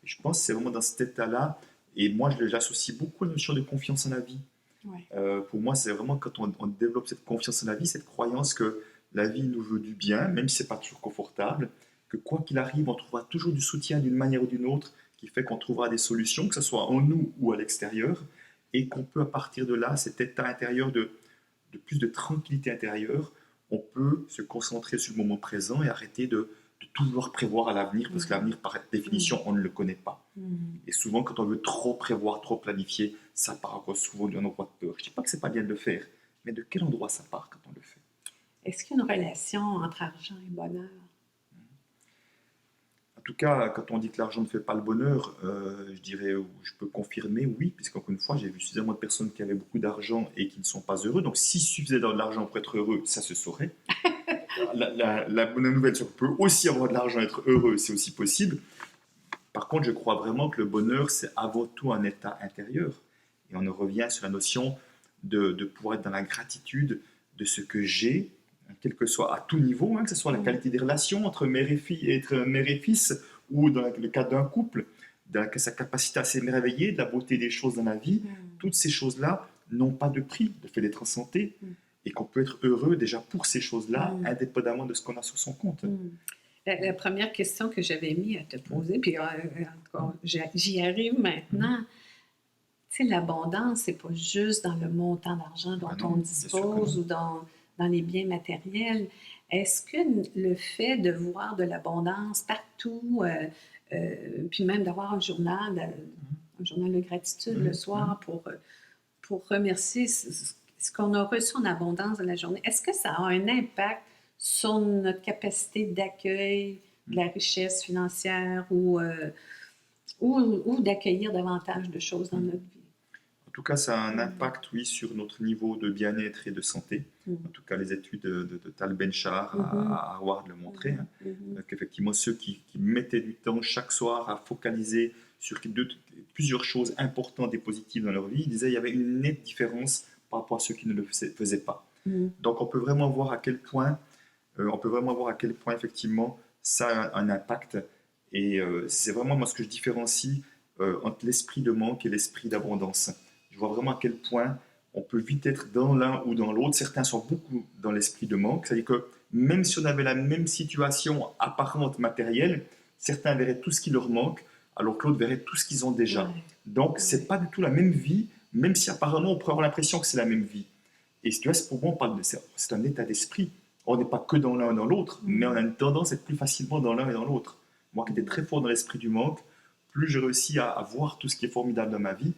Et je pense que c'est vraiment dans cet état-là, et moi j'associe beaucoup la notion de confiance en la vie. Ouais. Pour moi, c'est vraiment quand on développe cette confiance en la vie, cette croyance que la vie nous veut du bien, même si c'est pas toujours confortable, que quoi qu'il arrive, on trouvera toujours du soutien d'une manière ou d'une autre, qui fait qu'on trouvera des solutions, que ce soit en nous ou à l'extérieur, et qu'on peut à partir de là, cet état intérieur de plus de tranquillité intérieure, on peut se concentrer sur le moment présent et arrêter de tout vouloir prévoir à l'avenir, parce que l'avenir, par définition, on ne le connaît pas. Et souvent, quand on veut trop prévoir, trop planifier, ça part encore souvent d'un endroit de peur. Je ne dis pas que c'est pas bien de le faire, mais de quel endroit ça part quand on le fait? Est-ce qu'il y a une relation entre argent et bonheur? En tout cas, quand on dit que l'argent ne fait pas le bonheur, je dirais, je peux confirmer oui, puisqu'encore une fois, j'ai vu suffisamment de personnes qui avaient beaucoup d'argent et qui ne sont pas heureux. Donc, s'il suffisait d'avoir de l'argent pour être heureux, ça se saurait. La bonne nouvelle, c'est qu'on peut aussi avoir de l'argent et être heureux, c'est aussi possible. Par contre, je crois vraiment que le bonheur, c'est avant tout un état intérieur. Et on en revient sur la notion de pouvoir être dans la gratitude de ce que j'ai, quel que soit à tout niveau, hein, que ce soit la qualité des relations entre mère et fils, ou dans le cadre d'un couple, sa capacité à s'émerveiller de la beauté des choses dans la vie. Toutes ces choses-là n'ont pas de prix, le fait d'être en santé, et qu'on peut être heureux déjà pour ces choses-là, indépendamment de ce qu'on a sur son compte. La première question que j'avais mis à te poser, puis en tout cas, j'y arrive maintenant. Tu sais, l'abondance, c'est pas juste dans le montant d'argent dont non, on bien sûr que dispose non. ou dans les biens matériels. Est-ce que le fait de voir de l'abondance partout, puis même d'avoir un journal de gratitude le soir pour remercier ce qu'on a reçu en abondance de la journée, est-ce que ça a un impact sur notre capacité d'accueil de la richesse financière ou d'accueillir davantage de choses dans notre vie? En tout cas, ça a un impact, oui, sur notre niveau de bien-être et de santé. En tout cas, les études de Tal Ben-Shahar à Harvard le montraient, qu'effectivement, ceux qui mettaient du temps chaque soir à focaliser sur plusieurs choses importantes et positives dans leur vie, ils disaient qu'il y avait une nette différence par rapport à ceux qui ne le faisaient pas. Donc, on peut vraiment voir à quel point, effectivement, ça a un impact. Et c'est vraiment moi ce que je différencie entre l'esprit de manque et l'esprit d'abondance. Je vois vraiment à quel point on peut vite être dans l'un ou dans l'autre. Certains sont beaucoup dans l'esprit de manque, c'est-à-dire que même si on avait la même situation apparente matérielle, certains verraient tout ce qui leur manque, alors que l'autre verrait tout ce qu'ils ont déjà. Donc, c'est pas du tout la même vie, même si apparemment on pourrait avoir l'impression que c'est la même vie. Et tu vois, pour moi, c'est un état d'esprit. On n'est pas que dans l'un et dans l'autre, mais on a une tendance à être plus facilement dans l'un et dans l'autre. Moi qui étais très fort dans l'esprit du manque, plus j'ai réussi à voir tout ce qui est formidable dans ma vie,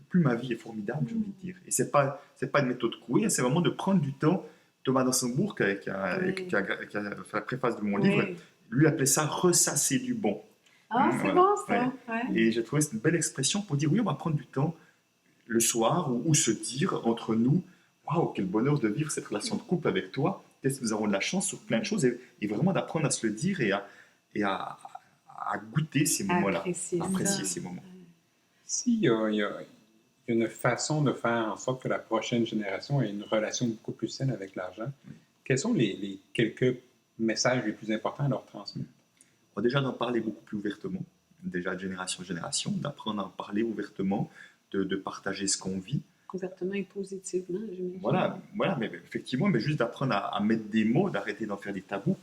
plus ma vie est formidable, j'ai envie de dire. Et c'est pas une méthode couée, c'est vraiment de prendre du temps. Thomas Dansembourg, qui a fait la préface de mon livre, lui appelait ça « ressasser du bon ». C'est bon ça. Et j'ai trouvé cette une belle expression pour dire oui, on va prendre du temps le soir ou se dire entre nous, waouh, quel bonheur de vivre cette relation de couple avec toi. Peut-être que nous avons de la chance sur plein de choses et vraiment d'apprendre à se le dire et à goûter ces moments-là, à apprécier ces moments. S'il y a une façon de faire en sorte que la prochaine génération ait une relation beaucoup plus saine avec l'argent, quels sont les quelques messages les plus importants à leur transmettre? Déjà d'en parler beaucoup plus ouvertement, déjà de génération en génération, d'apprendre à en parler ouvertement, de partager ce qu'on vit. Ouvertement et positivement, j'imagine. Voilà, mais effectivement, mais juste d'apprendre à mettre des mots, d'arrêter d'en faire des tabous.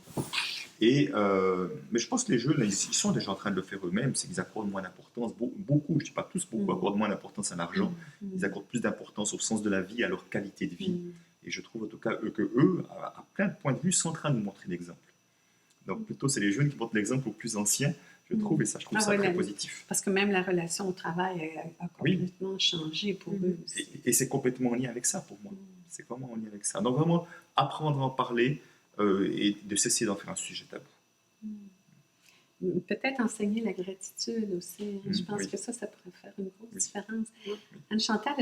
Mais je pense que les jeunes, ils sont déjà en train de le faire eux-mêmes, c'est qu'ils accordent moins d'importance, beaucoup, je ne dis pas tous, beaucoup accordent moins d'importance à l'argent, ils accordent plus d'importance au sens de la vie, à leur qualité de vie. Et je trouve en tout cas qu'eux, à plein de points de vue, sont en train de nous montrer l'exemple. Donc plutôt, c'est les jeunes qui montrent l'exemple aux plus anciens, je trouve, et ça, je trouve ça très positif. Parce que même la relation au travail a complètement changé pour eux aussi. Et c'est complètement en lien avec ça pour moi. C'est vraiment en lien avec ça. Donc vraiment, apprendre à en parler et de cesser d'en faire un sujet tabou. peut-être enseigner la gratitude aussi. Hein. Je pense Oui. que ça pourrait faire une grosse Oui. différence. Oui. Anne-Chantal,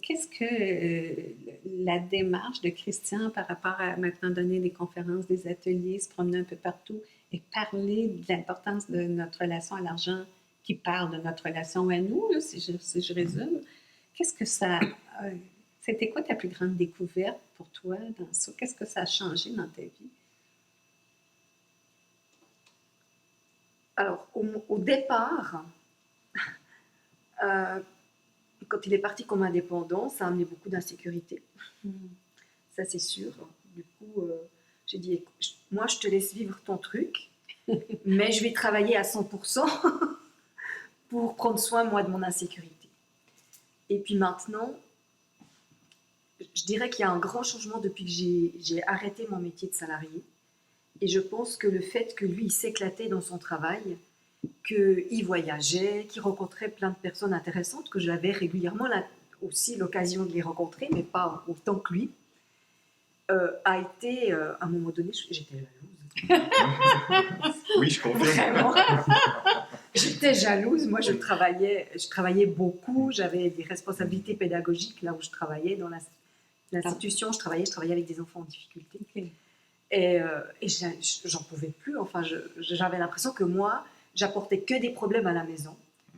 qu'est-ce que la démarche de Christian par rapport à maintenant donner des conférences, des ateliers, se promener un peu partout et parler de l'importance de notre relation à l'argent, qui parle de notre relation à nous, là, si je résume, qu'est-ce que ça... c'était quoi ta plus grande découverte pour toi dans ça? Qu'est-ce que ça a changé dans ta vie? Alors, au départ, quand il est parti comme indépendant, ça a amené beaucoup d'insécurité. Ça, c'est sûr. Du coup, j'ai dit, écoute, moi, je te laisse vivre ton truc, mais je vais travailler à 100% pour prendre soin, moi, de mon insécurité. Et puis maintenant, je dirais qu'il y a un grand changement depuis que j'ai arrêté mon métier de salarié. Et je pense que le fait que lui, il s'éclatait dans son travail, qu'il voyageait, qu'il rencontrait plein de personnes intéressantes, que j'avais régulièrement aussi l'occasion de les rencontrer, mais pas autant que lui, a été, à un moment donné, j'étais jalouse. Oui, je confirme. Vraiment. J'étais jalouse. Moi, je travaillais beaucoup. J'avais des responsabilités pédagogiques là où je travaillais dans l'institution. Je travaillais avec des enfants en difficulté. Okay. Et j'en pouvais plus. Enfin, j'avais l'impression que moi, j'apportais que des problèmes à la maison,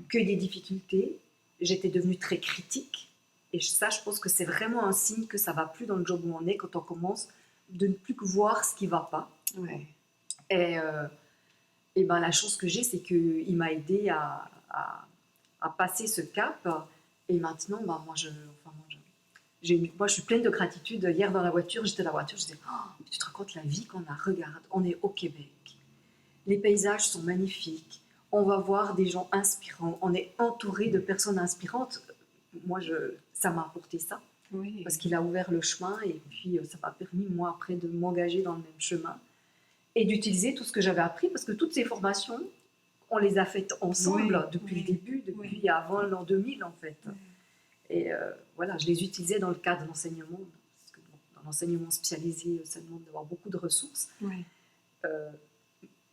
que des difficultés. J'étais devenue très critique. Et ça, je pense que c'est vraiment un signe que ça ne va plus dans le job où on est quand on commence de ne plus que voir ce qui ne va pas. Ouais. Et ben, la chance que j'ai, c'est qu'il m'a aidé à passer ce cap. Et maintenant, ben, moi, je suis pleine de gratitude. Hier, dans la voiture, j'étais dans la voiture, je disais, oh, tu te rends compte la vie qu'on a, regarde, on est au Québec. Les paysages sont magnifiques. On va voir des gens inspirants. On est entouré de personnes inspirantes. Moi, ça m'a apporté ça. Oui. Parce qu'il a ouvert le chemin et puis ça m'a permis, moi, après, de m'engager dans le même chemin et d'utiliser tout ce que j'avais appris, parce que toutes ces formations, on les a faites ensemble depuis le début, depuis avant l'an 2000, en fait. Et voilà, je les utilisais dans le cadre d'enseignement, parce que dans l'enseignement spécialisé, ça demande d'avoir beaucoup de ressources.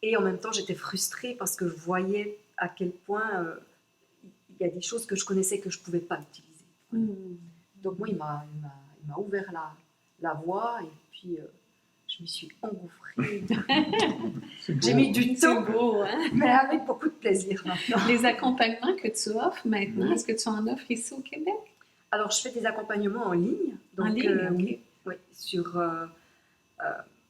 Et en même temps, j'étais frustrée parce que je voyais à quel point il y a des choses que je connaissais que je ne pouvais pas utiliser. Donc moi, il m'a ouvert la voie et puis je m'y suis engouffrée. J'ai mis du temps, beau, hein? mais avec beaucoup de plaisir maintenant. Les accompagnements que tu offres maintenant, est-ce que tu en offres ici au Québec? Alors, je fais des accompagnements en ligne. Donc, en ligne, oui,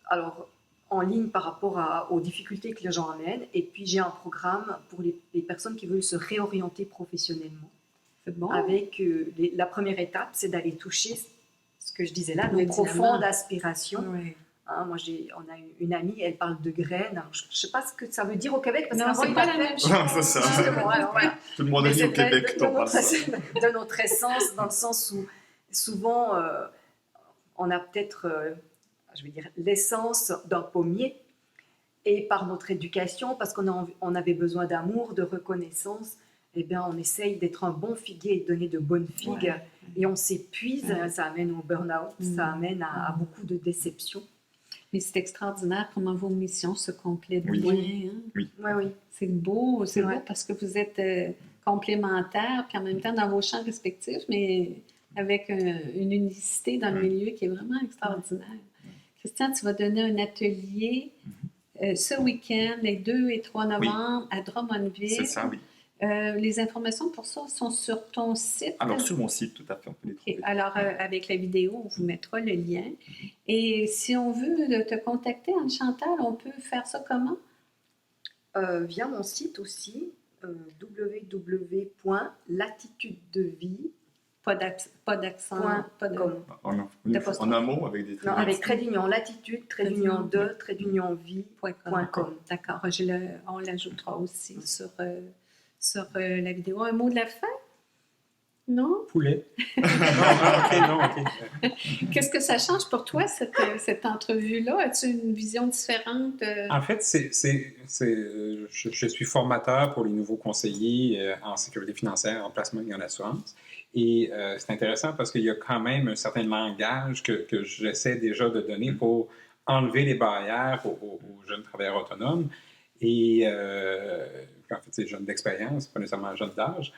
alors, en ligne par rapport aux difficultés que les gens amènent. Et puis, j'ai un programme pour les personnes qui veulent se réorienter professionnellement. C'est bon. Avec la première étape, c'est d'aller toucher ce que je disais là, nos profondes aspirations. Oui. Hein, on a une amie, elle parle de graines. Alors, je ne sais pas ce que ça veut dire au Québec. Parce non, c'est pas la même chose. C'est ça. Alors, voilà. Tout le monde a dit au Québec, t'en parles pas. De notre essence, dans le sens où souvent, on a peut-être, je vais dire, l'essence d'un pommier. Et par notre éducation, parce qu'on avait besoin d'amour, de reconnaissance, eh bien, on essaye d'être un bon figuier et de donner de bonnes figues. Ouais. Et on s'épuise, ça amène au burn-out, ça amène à beaucoup de déceptions. Mais c'est extraordinaire comment vos missions se complètent bien. Hein? Oui. C'est beau parce que vous êtes complémentaires, puis en même temps dans vos champs respectifs, mais avec une unicité dans le milieu qui est vraiment extraordinaire. Christian, tu vas donner un atelier ce week-end, les 2 et 3 novembre, à Drummondville. C'est ça, oui. Les informations pour ça sont sur ton site. Alors, sur mon site, tout à fait, on peut les trouver. Okay. Alors, avec la vidéo, on vous mettra le lien. Et si on veut te contacter, Anne-Chantal, on peut faire ça comment? Via mon site aussi, www.latitudedevie. Pas d'accent. En un mot, avec des traits. Non, avec trait d'union, latitude, trait d'union de, trait d'union vie.com. D'accord, on l'ajoutera aussi sur la vidéo. Un mot de la fin? Non? Poulet. OK. Qu'est-ce que ça change pour toi, cette entrevue-là? As-tu une vision différente? En fait, je suis formateur pour les nouveaux conseillers en sécurité financière, en placement et en assurance. Et c'est intéressant parce qu'il y a quand même un certain langage que j'essaie déjà de donner pour enlever les barrières aux jeunes travailleurs autonomes. Et en fait, c'est jeune d'expérience, pas nécessairement jeune d'âge.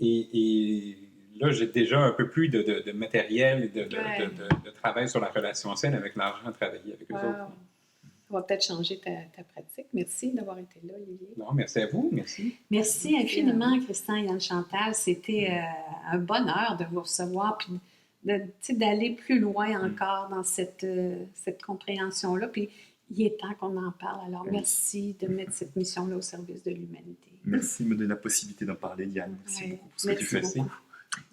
Et là, j'ai déjà un peu plus de matériel et de travail sur la relation saine avec l'argent à travailler avec eux Wow. autres. On va peut-être changer ta pratique. Merci d'avoir été là, Olivier. Non, merci à vous. Merci. Merci infiniment, Christian et Anne-Chantal. C'était un bonheur de vous recevoir puis d'aller plus loin encore dans cette compréhension-là. Puis il est temps qu'on en parle. Alors, merci de mettre cette mission-là au service de l'humanité. Merci de me donner la possibilité d'en parler, Diane. Merci Ouais. beaucoup pour ce que tu fais. Merci beaucoup.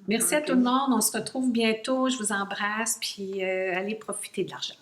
Merci à tout le monde. On se retrouve bientôt. Je vous embrasse. Puis allez profiter de l'argent.